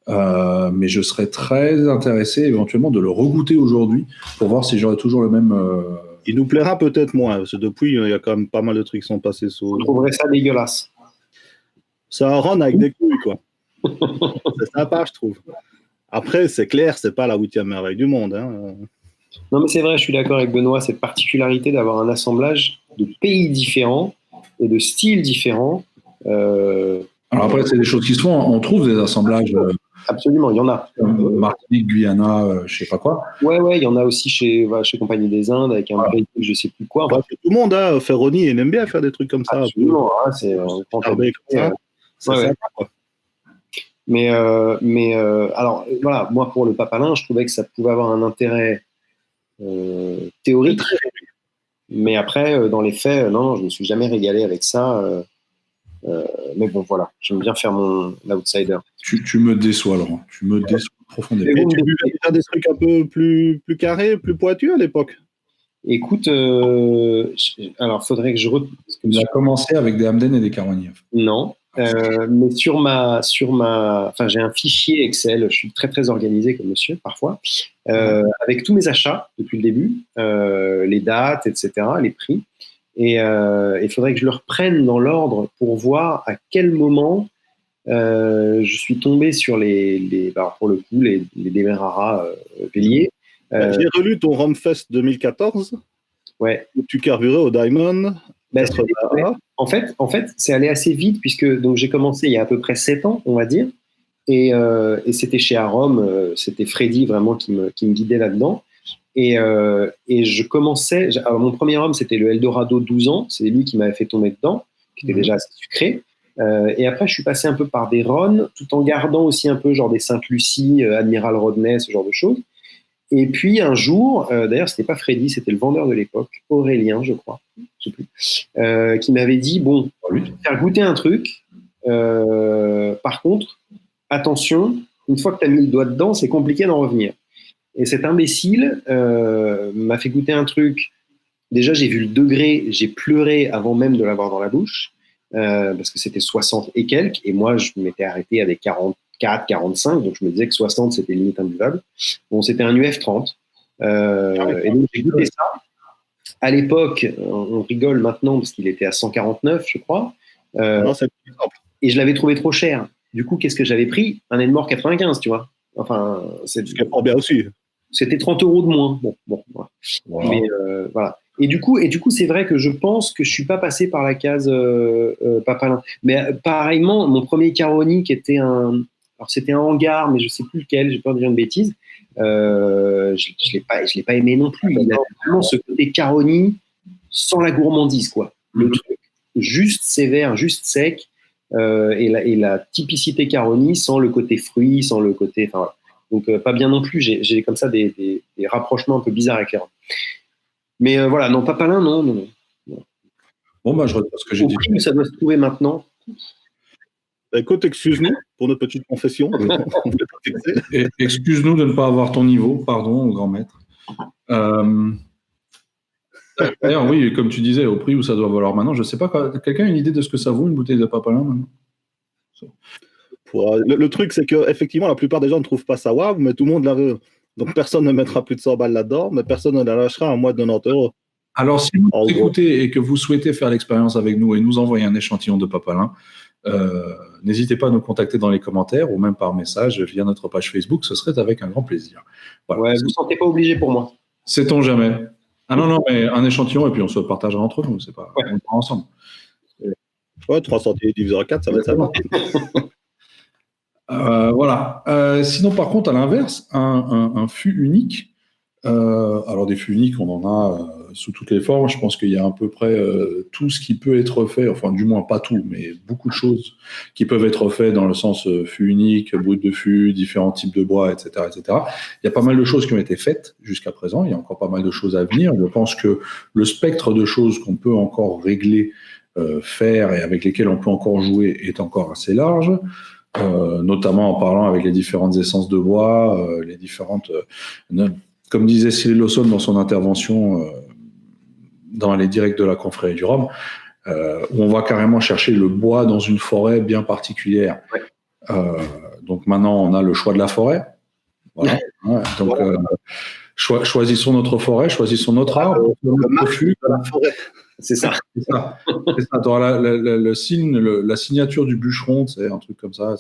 Mais je serais très intéressé éventuellement de le regoûter aujourd'hui pour voir si j'aurais toujours le même. Il nous plaira peut-être moins, parce que depuis, il y a quand même pas mal de trucs qui sont passés sur. Je trouverais ça dégueulasse. C'est un rhum avec des couilles, quoi. C'est sympa, je trouve. Après, c'est clair, c'est pas la 8e merveille du monde. Hein. Non, mais c'est vrai, je suis d'accord avec Benoît, cette particularité d'avoir un assemblage de pays différents et de styles différents. Alors après, c'est des choses qui se font. On trouve des assemblages. Absolument, il y en a. Martinique, Guyana, je sais pas quoi. Ouais, il y en a aussi chez Compagnie des Indes avec un brick, je sais plus quoi. Tout le monde, hein, Ferroni, il aime bien faire des trucs comme ça. Absolument, c'est sympa, quoi. Mais alors voilà, moi pour le Papalin, je trouvais que ça pouvait avoir un intérêt théorique, mais après dans les faits, non, je me suis jamais régalé avec ça. Mais bon, voilà, j'aime bien faire mon outsider. Tu me déçois, Laurent. Tu me déçois profondément. Et tu buvais déjà des trucs un peu plus carrés, plus pointus à l'époque? Écoute, alors faudrait que je Tu as commencé avec des Hamden et des Caroni. Non. Mais sur ma, enfin, j'ai un fichier Excel. Je suis très très organisé comme monsieur parfois, avec tous mes achats depuis le début, les dates, etc., les prix. Et il faudrait que je le reprenne dans l'ordre pour voir à quel moment je suis tombé sur pour le coup les Demerara Vellier. J'ai relu ton Rumfest 2014. Ouais. Où tu carburais au Diamond. En fait, c'est allé assez vite puisque donc j'ai commencé il y a à peu près 7 ans, on va dire, et c'était chez Arom, c'était Freddy vraiment qui me guidait là-dedans, et je commençais. Alors, mon premier rhum c'était le Eldorado 12 ans, c'est lui qui m'avait fait tomber dedans, qui était déjà assez sucré, et après je suis passé un peu par des Rhônes, tout en gardant aussi un peu genre des Sainte-Lucie, Admiral Rodney, ce genre de choses. Et puis un jour, d'ailleurs c'était pas Freddy, c'était le vendeur de l'époque, Aurélien je crois, je sais plus, qui m'avait dit bon, je vais te faire goûter un truc, par contre, attention, une fois que tu as mis le doigt dedans, c'est compliqué d'en revenir. Et cet imbécile m'a fait goûter un truc, déjà j'ai vu le degré, j'ai pleuré avant même de l'avoir dans la bouche, parce que c'était 60 et quelques, et moi je m'étais arrêté à des 40, 44, 45, donc je me disais que 60 c'était limite imbuvable. Bon, c'était un UF30. Et donc j'ai goûté ça. À l'époque, on rigole maintenant parce qu'il était à 149, je crois. Non, c'est plus simple. Et je l'avais trouvé trop cher. Du coup, qu'est-ce que j'avais pris? Un Edmore 95, tu vois. Enfin, Ce qui est fort bien aussi. c'était 30 € de moins. Bon, voilà. Wow. Mais voilà. Et du coup, c'est vrai que je pense que je suis pas passé par la case Papalin. Mais pareillement, mon premier Caroni qui était alors c'était un hangar, mais je sais plus lequel. J'ai peur de dire une bêtise. Je l'ai pas aimé non plus. Il a vraiment ce côté Caroni sans la gourmandise, quoi. Le truc juste sévère, juste sec, et la typicité Caroni sans le côté fruit, sans le côté. Enfin, voilà. Donc pas bien non plus. J'ai comme ça des rapprochements un peu bizarres avec les rhums. Mais voilà, non, Papalin, non. Bon, bah, je reprends ce que j'ai dit. Ça doit se trouver maintenant. Écoute, excuse-nous pour notre petite confession. Excuse-nous de ne pas avoir ton niveau, pardon, grand maître. D'ailleurs, oui, comme tu disais, au prix où ça doit valoir maintenant, je ne sais pas, quelqu'un a une idée de ce que ça vaut une bouteille de Papalin maintenant? Le truc, c'est qu'effectivement, la plupart des gens ne trouvent pas ça waouh, mais tout le monde la veut. Donc personne ne mettra plus de 100 balles là-dedans, mais personne ne la lâchera à moins de 90 €. Alors, si vous écoutez et que vous souhaitez faire l'expérience avec nous et nous envoyer un échantillon de Papalin, n'hésitez pas à nous contacter dans les commentaires ou même par message via notre page Facebook, ce serait avec un grand plaisir. Voilà. Ouais, vous ne sentez pas obligé pour moi. Sait-on jamais. Ah non, mais un échantillon et puis on se le partagera entre nous, c'est pas, on le prend ensemble. Ouais, 3 centimes divisé par 4, ça va être ça. Voilà. Sinon, par contre, à l'inverse, un fût unique. Alors, des fûts uniques, on en a sous toutes les formes. Je pense qu'il y a à peu près tout ce qui peut être fait, enfin, du moins pas tout, mais beaucoup de choses qui peuvent être faites dans le sens fût unique, brut de fût, différents types de bois, etc., etc. Il y a pas mal de choses qui ont été faites jusqu'à présent. Il y a encore pas mal de choses à venir. Je pense que le spectre de choses qu'on peut encore régler, faire et avec lesquelles on peut encore jouer est encore assez large. Notamment en parlant avec les différentes essences de bois, les différentes... comme disait Cyril Lawson dans son intervention dans les directs de la confrérie du rhum, où on va carrément chercher le bois dans une forêt bien particulière. Ouais. Donc maintenant, on a le choix de la forêt. Voilà. Ouais. Donc, choisissons notre forêt, choisissons notre arbre, notre fût. La forêt. C'est ça. C'est ça. Tu auras le signe, la signature du bûcheron, c'est un truc comme ça.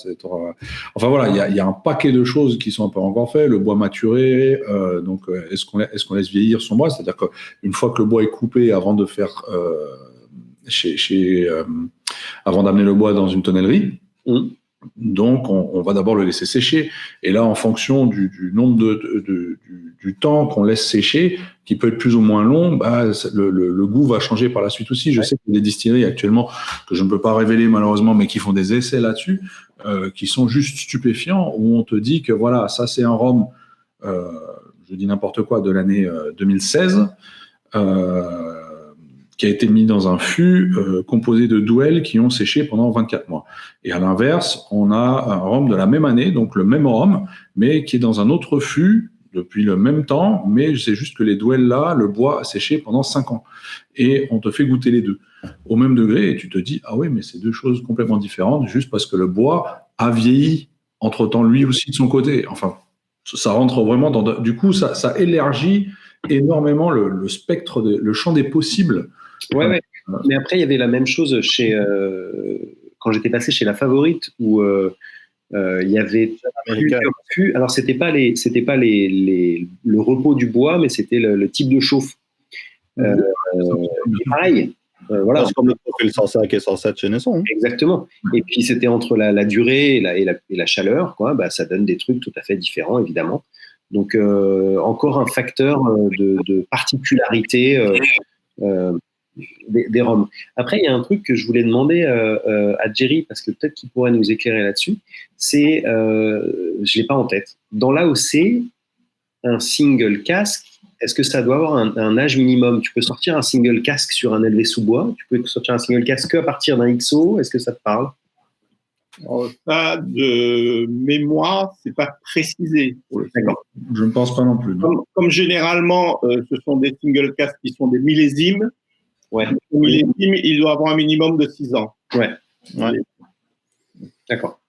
Enfin voilà, il y a un paquet de choses qui sont un peu encore faites. Le bois maturé, donc est-ce qu'on laisse vieillir son bois? C'est-à-dire qu'une fois que le bois est coupé, avant de faire avant d'amener le bois dans une tonnellerie, donc on va d'abord le laisser sécher. Et là, en fonction du nombre du temps qu'on laisse sécher, qui peut être plus ou moins long, bah, le goût va changer par la suite aussi. Je sais qu'il y a des distilleries actuellement, que je ne peux pas révéler malheureusement, mais qui font des essais là-dessus, qui sont juste stupéfiants, où on te dit que voilà, ça c'est un rhum, je dis n'importe quoi, de l'année 2016, qui a été mis dans un fût composé de douelles qui ont séché pendant 24 mois. Et à l'inverse, on a un rhum de la même année, donc le même rhum, mais qui est dans un autre fût depuis le même temps, mais c'est juste que les douelles là, le bois a séché pendant 5 ans. Et on te fait goûter les deux au même degré, et tu te dis, ah oui, mais c'est deux choses complètement différentes, juste parce que le bois a vieilli entre-temps lui aussi de son côté. Enfin, ça rentre vraiment dans... Du coup, ça élargit énormément le spectre, le champ des possibles. Ouais. Mais après, il y avait la même chose quand j'étais passé chez La Favorite, où il y avait plusieurs fûts. Alors, c'était pas le repos du bois, mais c'était le type de chauffe. Pareil. Voilà. C'est comme le profil 105 et 107 chez Nesson. Exactement. Et puis, c'était entre la durée et la chaleur, quoi. Bah, ça donne des trucs tout à fait différents, évidemment. Donc, encore un facteur de particularité des rhums. Après, il y a un truc que je voulais demander à Jerry, parce que peut-être qu'il pourrait nous éclairer là-dessus, c'est, je ne l'ai pas en tête, dans l'AOC, un single cask, est-ce que ça doit avoir un âge minimum? Tu peux sortir un single cask sur un élevé sous-bois, tu peux sortir un single cask qu'à partir d'un XO, est-ce que ça te parle? Ça, de mémoire, c'est pas précisé. D'accord. Je ne pense pas non plus. Non. Comme généralement, ce sont des single casks qui sont des millésimes. Ouais. Les millésimes, il doit avoir un minimum de 6 ans. Ouais. D'accord.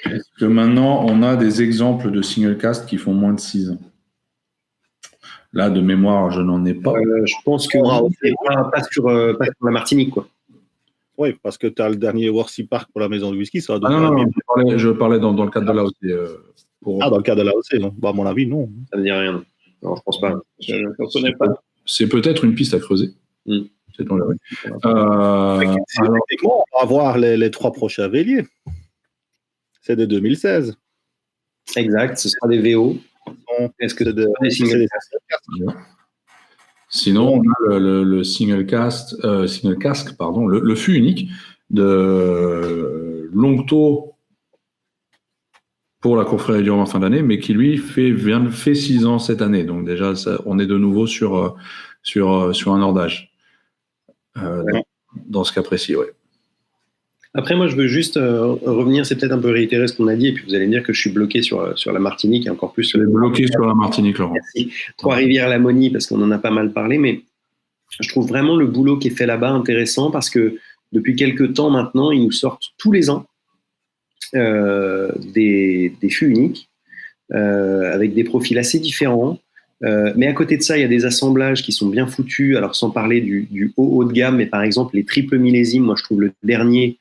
Parce que maintenant, on a des exemples de single cask qui font moins de 6 ans. Là, de mémoire, je n'en ai pas. Je pense que pas sur la Martinique, quoi. Oui, parce que tu as le dernier Worcy Park pour la maison de whisky. Ça non, je parlais dans le cadre de l'AOC. Dans le cadre de l'AOC, non. À mon avis, non. Ça ne me dit rien. Non, je pense pas. Je ne connais pas. C'est peut-être une piste à creuser. C'est on va avoir les 3 prochains véliers. C'est de 2016. Exact, ce sera des VO. Est-ce que c'est des single cask? Sinon, on a le single cask, le fût unique de Longto pour la confrérie du rhum en fin d'année, mais qui lui fait 6 ans cette année. Donc déjà, on est de nouveau sur un ordage. Dans ce cas précis, oui. Après, moi, je veux juste revenir, c'est peut-être un peu réitérer ce qu'on a dit, et puis vous allez me dire que je suis bloqué sur la Martinique, et encore plus... bloqué sur la Martinique, Laurent. Merci. Trois-Rivières-Lamonie, parce qu'on en a pas mal parlé, mais je trouve vraiment le boulot qui est fait là-bas intéressant, parce que depuis quelques temps maintenant, ils nous sortent tous les ans des fûts uniques, avec des profils assez différents. Mais à côté de ça, il y a des assemblages qui sont bien foutus, alors sans parler du haut de gamme, mais par exemple les triples millésimes, moi je trouve le dernier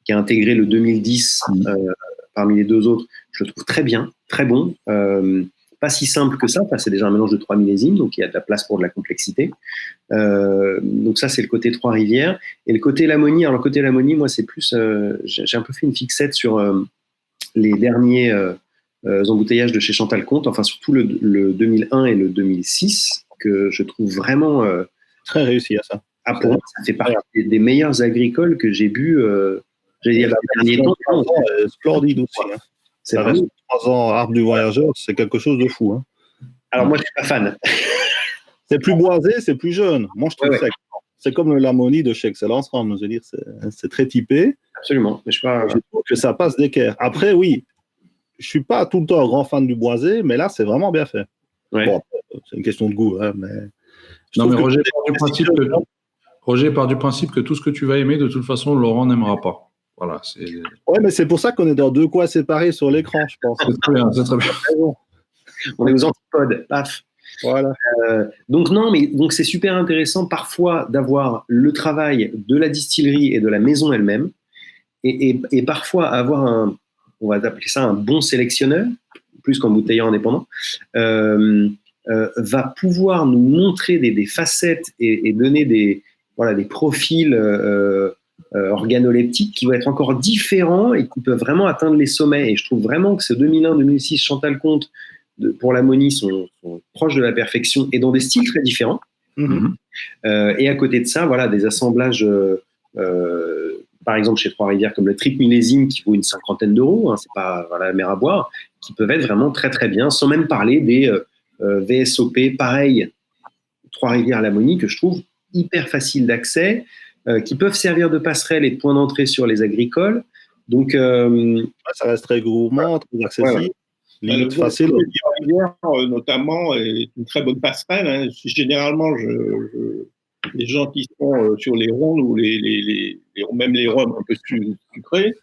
qui a intégré le 2010 parmi les deux autres, je le trouve très bien, très bon, pas si simple que ça, c'est déjà un mélange de 3 millésimes, donc il y a de la place pour de la complexité. Donc ça c'est le côté Trois-Rivières, et le côté Lamonie, alors le côté Lamonie, moi c'est plus, j'ai un peu fait une fixette sur les derniers embouteillage de chez Chantal Comte, enfin surtout le 2001 et le 2006, que je trouve vraiment très réussi à ça. Pour moi, ça fait partie des meilleurs agricoles que j'ai bu. J'ai dit, ces derniers temps, splendide aussi. Hein. C'est vrai. 3 ans Arbre du Voyageur, c'est quelque chose de fou. Hein. Alors moi, je suis pas fan. C'est plus boisé, c'est plus jeune. Moi, je trouve sec. C'est comme le Lamonie de chez Excellence Rhum. Je veux dire, c'est très typé. Absolument. Mais je trouve que ça passe d'équerre. Après, oui. Je suis pas tout le temps un grand fan du boisé, mais là, c'est vraiment bien fait. Ouais. Bon, c'est une question de goût, hein, mais... Roger part du principe que tout ce que tu vas aimer, de toute façon, Laurent n'aimera pas. Voilà. Ouais, mais c'est pour ça qu'on est dans 2 coins séparés sur l'écran, je pense. C'est très bien, c'est très bien. On est aux antipodes, paf. Voilà. Donc c'est super intéressant parfois d'avoir le travail de la distillerie et de la maison elle-même, et parfois avoir on va appeler ça un bon sélectionneur, plus qu'un bouteilleur indépendant, va pouvoir nous montrer des facettes et donner des profils organoleptiques qui vont être encore différents et qui peuvent vraiment atteindre les sommets. Et je trouve vraiment que ce 2001-2006 Chantal Comte pour Lamonie sont proches de la perfection et dans des styles très différents. Et à côté de ça, voilà, des assemblages... par exemple chez Trois-Rivières comme le triple millésime qui vaut une 50aine d'euros, c'est pas la mer à boire, qui peuvent être vraiment très très bien, sans même parler des VSOP pareil Trois-Rivières Lamonie que je trouve hyper facile d'accès, qui peuvent servir de passerelle et de point d'entrée sur les agricoles. Donc ça reste très gourmand, très accessible. Limite facile. Trois-Rivières notamment est une très bonne passerelle. Hein. Généralement, les gens qui sont sur les rondes ou même les rhums un peu sucrés,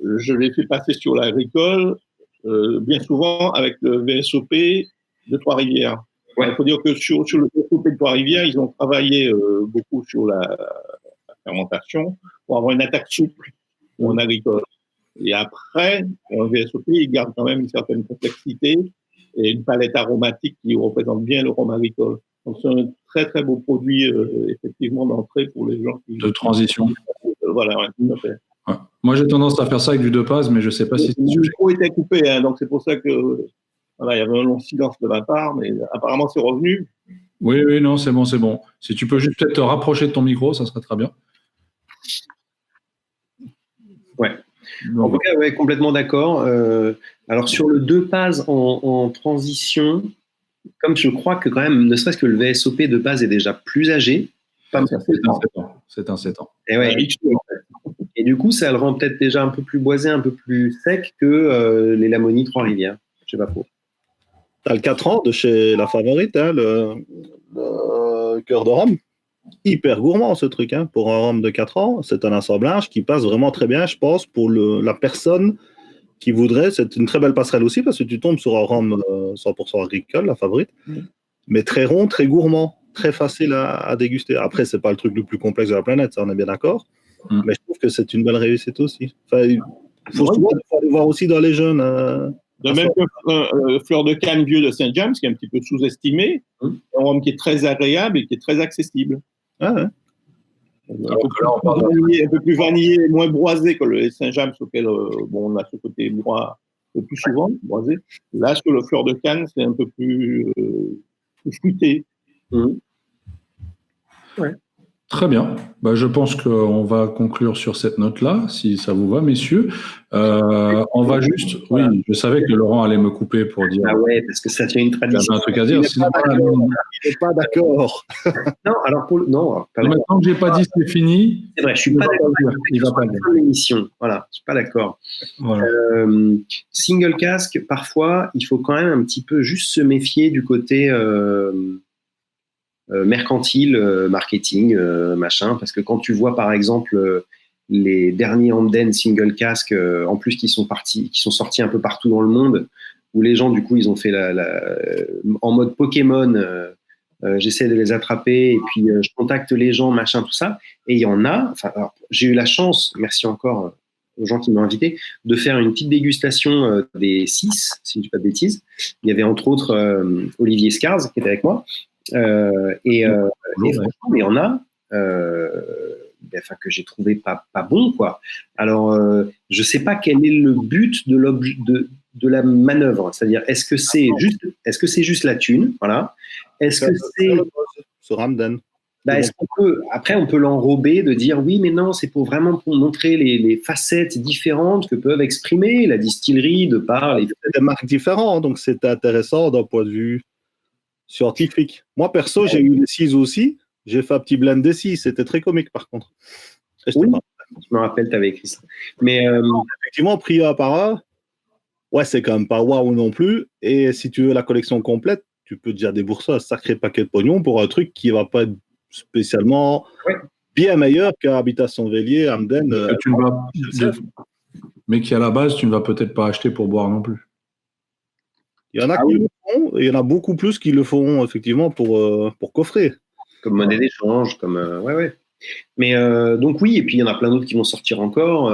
je les fais passer sur l'agricole, bien souvent avec le VSOP de Trois-Rivières. Il faut dire que sur le VSOP de Trois-Rivières, ils ont travaillé beaucoup sur la fermentation pour avoir une attaque souple en agricole. Et après, en VSOP, ils gardent quand même une certaine complexité et une palette aromatique qui représente bien le rhum agricole. Donc, c'est un très, très beau produit, effectivement, d'entrée pour les gens qui... De transition. Voilà, tout à fait. Ouais. Moi, j'ai tendance à faire ça avec du 2 passes, mais je ne sais pas si... Le micro était coupé, hein, donc c'est pour ça que... Voilà, il y avait un long silence de ma part, mais apparemment, c'est revenu. Oui, non, c'est bon, c'est bon. Si tu peux juste peut-être te rapprocher de ton micro, ça serait très bien. Ouais. En tout cas, ouais, complètement d'accord. Alors, sur le 2 passes en transition... Comme je crois que quand même, ne serait-ce que le VSOP de base est déjà plus âgé. C'est un 7 ans. Et du coup, ça le rend peut-être déjà un peu plus boisé, un peu plus sec que les Lamonie Trois-Rivières. Je sais pas trop. T'as le 4 ans de chez La Favorite, hein, le cœur de rhum. Hyper gourmand ce truc. Hein. Pour un rhum de 4 ans, c'est un assemblage qui passe vraiment très bien, je pense, pour la personne qui voudraient, c'est une très belle passerelle aussi parce que tu tombes sur un rhum 100% agricole, la Favorite, mais très rond, très gourmand, très facile à déguster. Après, c'est pas le truc le plus complexe de la planète, ça on est bien d'accord, mais je trouve que c'est une belle réussite aussi. Enfin, il faut aller voir aussi dans les jeunes. De même que Fleur de Canne vieux de Saint-James, qui est un petit peu sous-estimé, un rhum qui est très agréable et qui est très accessible. Ah ouais. Un peu plus vanillé, moins boisé que le Saint-James, auquel on a ce côté bois le plus souvent, boisé. Là, sur le Fleur de Canne, c'est un peu plus fruité. Ouais. Très bien. Je pense qu'on va conclure sur cette note-là, si ça vous va, messieurs. On va juste... Oui, je savais que Laurent allait me couper pour dire... Ah ouais, parce que ça tient une tradition. Un truc à dire. Il n'est pas d'accord. Non, alors non. Maintenant que j'ai pas dit c'est fini... C'est vrai, je suis pas d'accord. Il va pas dire. L'émission, voilà, je suis pas d'accord. Voilà. Single casque, parfois, il faut quand même un petit peu juste se méfier du côté... mercantile, marketing, machin, parce que quand tu vois par exemple les derniers Hamden single casque, en plus qui sont sortis un peu partout dans le monde, où les gens du coup ils ont fait en mode Pokémon, j'essaie de les attraper et puis je contacte les gens, machin, tout ça, et il y en a. Alors, j'ai eu la chance, merci encore aux gens qui m'ont invité, de faire une petite dégustation des 6, si je ne dis pas de bêtises. Il y avait entre autres Olivier Scars qui était avec moi. Et franchement, il y en a que j'ai trouvé pas bon, quoi. Alors, je sais pas quel est le but de la manœuvre. C'est-à-dire, est-ce que c'est juste la thune, voilà. Est-ce que c'est sur Hamden? Après, on peut l'enrober de dire oui, mais non, c'est pour montrer les facettes différentes que peuvent exprimer la distillerie de par les... C'est des marques différentes, donc c'est intéressant d'un point de vue scientifique. Moi, perso, j'ai eu les 6 aussi. J'ai fait un petit blend des 6. C'était très comique, par contre. Oui, je me rappelle, tu avais écrit ça. Mais effectivement, pris un par un, ouais, c'est quand même pas waouh non plus. Et si tu veux la collection complète, tu peux déjà débourser un sacré paquet de pognon pour un truc qui va pas être spécialement bien meilleur qu'Habitation Vélier, Hamden. Mais qui, à la base, tu ne vas peut-être pas acheter pour boire non plus. Il y en a qui le font, et il y en a beaucoup plus qui le font effectivement pour coffrer. Comme monnaie d'échange, comme ouais. Mais donc oui, et puis il y en a plein d'autres qui vont sortir encore.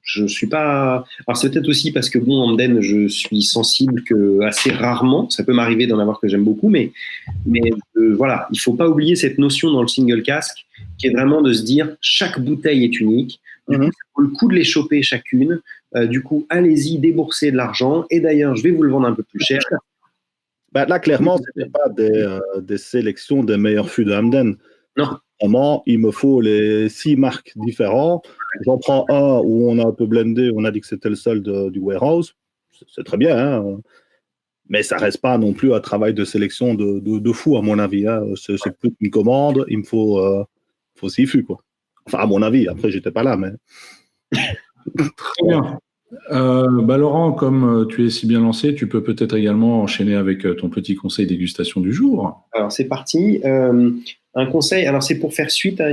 Je suis pas. Alors c'est peut-être aussi parce que Hamden, je suis sensible que assez rarement. Ça peut m'arriver d'en avoir que j'aime beaucoup, mais voilà, il faut pas oublier cette notion dans le single casque qui est vraiment de se dire chaque bouteille est unique. Du coup, ça vaut le coup de les choper chacune. Du coup, allez-y, déboursez de l'argent. Et d'ailleurs, je vais vous le vendre un peu plus cher. Là, clairement, ce n'est pas des sélections des meilleurs fûts de Hamden. Non. Vraiment, il me faut les 6 marques différentes. J'en prends un où on a un peu blendé, on a dit que c'était le seul du warehouse. C'est très bien, hein. Mais ça ne reste pas non plus un travail de sélection de fou, à mon avis. Hein. C'est plus qu'une commande, il me faut 6 fûts, quoi. Enfin, à mon avis, après, j'étais pas là, mais... Très bien. Laurent, comme tu es si bien lancé, tu peux peut-être également enchaîner avec ton petit conseil dégustation du jour. Alors, c'est parti. Un conseil, alors c'est pour faire suite à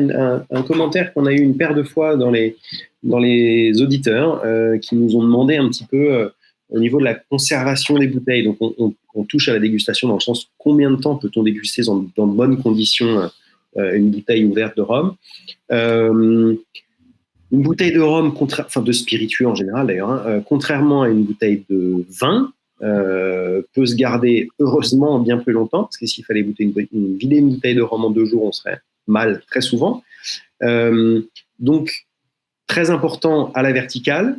un commentaire qu'on a eu une paire de fois dans les auditeurs qui nous ont demandé un petit peu au niveau de la conservation des bouteilles. Donc, on touche à la dégustation dans le sens combien de temps peut-on déguster dans de bonnes conditions une bouteille ouverte de rhum. Une bouteille de rhum, de spiritueux en général d'ailleurs, hein, contrairement à une bouteille de vin, peut se garder heureusement bien plus longtemps, parce que s'il fallait vider une bouteille de rhum en 2 jours, on serait mal très souvent. Donc, très important à la verticale,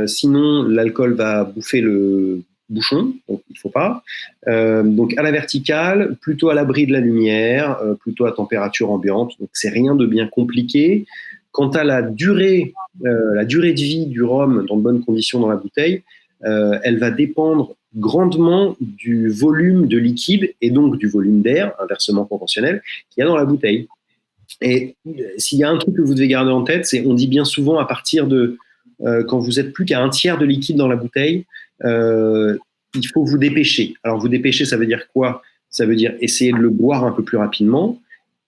sinon l'alcool va bouffer le bouchon, donc il ne faut pas. Donc à la verticale, plutôt à l'abri de la lumière, plutôt à température ambiante, donc c'est rien de bien compliqué. Quant à la durée de vie du rhum dans de bonnes conditions dans la bouteille, elle va dépendre grandement du volume de liquide et donc du volume d'air, inversement proportionnel, qu'il y a dans la bouteille. Et s'il y a un truc que vous devez garder en tête, c'est on dit bien souvent à partir de quand vous êtes plus qu'à 1/3 de liquide dans la bouteille, il faut vous dépêcher. Alors vous dépêcher, ça veut dire quoi? Ça veut dire essayer de le boire un peu plus rapidement.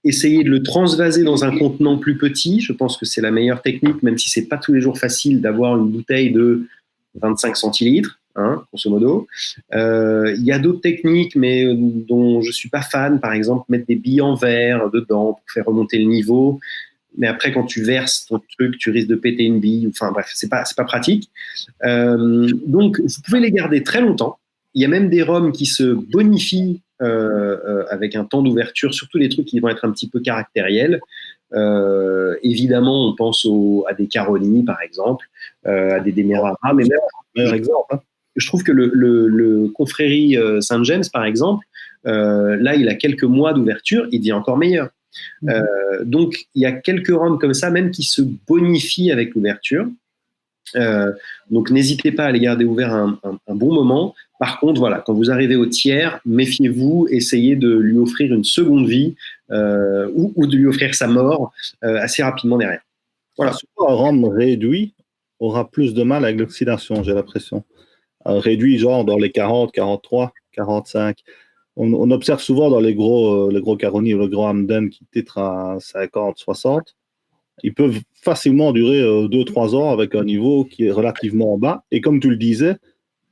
Essayer de le transvaser dans un contenant plus petit, je pense que c'est la meilleure technique, même si c'est pas tous les jours facile d'avoir une bouteille de 25 centilitres, grosso modo. Il y a d'autres techniques, mais dont je suis pas fan. Par exemple, mettre des billes en verre dedans pour faire remonter le niveau. Mais après, quand tu verses ton truc, tu risques de péter une bille. Enfin bref, c'est pas pratique. Donc, vous pouvez les garder très longtemps. Il y a même des rhums qui se bonifient avec un temps d'ouverture, surtout les trucs qui vont être un petit peu caractériels. Évidemment, on pense à des Caroni, par exemple, à des Demerara, mais même, meilleur exemple. Je trouve que le confrérie Saint-James, par exemple, là, il a quelques mois d'ouverture, il devient encore meilleur. Donc, il y a quelques rhums comme ça, même qui se bonifient avec l'ouverture. Donc, n'hésitez pas à les garder ouverts un bon moment. Par contre, voilà, quand vous arrivez au tiers, méfiez-vous, essayez de lui offrir une seconde vie ou de lui offrir sa mort assez rapidement derrière. Voilà. Souvent, un rhum réduit aura plus de mal avec l'oxydation, j'ai l'impression. Réduit, genre dans les 40, 43, 45. On observe souvent dans les gros Caroni ou le gros Hamden qui titrent à 50, 60. Ils peuvent facilement durer 2-3 ans avec un niveau qui est relativement bas. Et comme tu le disais,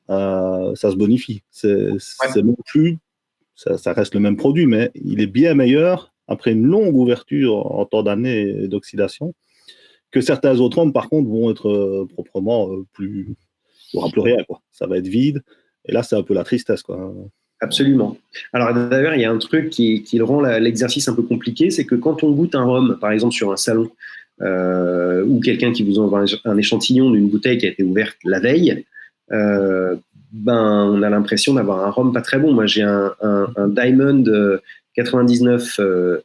ça se bonifie. C'est même plus, ça reste le même produit, mais il est bien meilleur après une longue ouverture en temps d'année d'oxydation que certains autres rhums, par contre, vont être proprement plus... Il n'y aura plus rien, quoi. Ça va être vide. Et là, c'est un peu la tristesse, quoi. Absolument. Alors d'ailleurs, il y a un truc qui rend l'exercice un peu compliqué, c'est que quand on goûte un rhum, par exemple sur un salon, ou quelqu'un qui vous envoie un échantillon d'une bouteille qui a été ouverte la veille, on a l'impression d'avoir un rhum pas très bon. Moi, j'ai un Diamond 99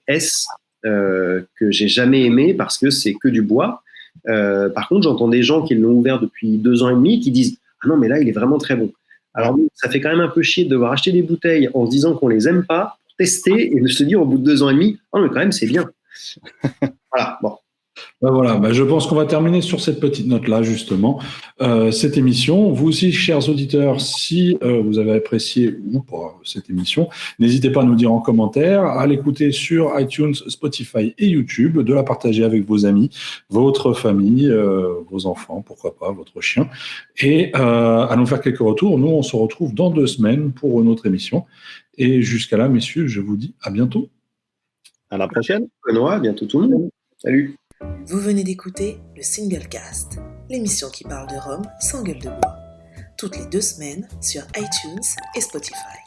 S que j'ai jamais aimé parce que c'est que du bois. Par contre, j'entends des gens qui l'ont ouvert depuis 2 ans et demi qui disent « Ah non, mais là, il est vraiment très bon ». Alors, ça fait quand même un peu chier de devoir acheter des bouteilles en se disant qu'on les aime pas, tester et de se dire au bout de 2 ans et demi « Ah, mais quand même, c'est bien ». Voilà, bon. Voilà, je pense qu'on va terminer sur cette petite note-là, justement, cette émission. Vous aussi, chers auditeurs, si vous avez apprécié ou pas cette émission, n'hésitez pas à nous dire en commentaire, à l'écouter sur iTunes, Spotify et YouTube, de la partager avec vos amis, votre famille, vos enfants, pourquoi pas, votre chien, et à nous faire quelques retours. Nous, on se retrouve dans 2 semaines pour une autre émission. Et jusqu'à là, messieurs, je vous dis à bientôt. À la prochaine. Benoît, à bientôt tout le monde. Salut. Vous venez d'écouter le Single Cast, l'émission qui parle de rhum sans gueule de bois, toutes les 2 semaines sur iTunes et Spotify.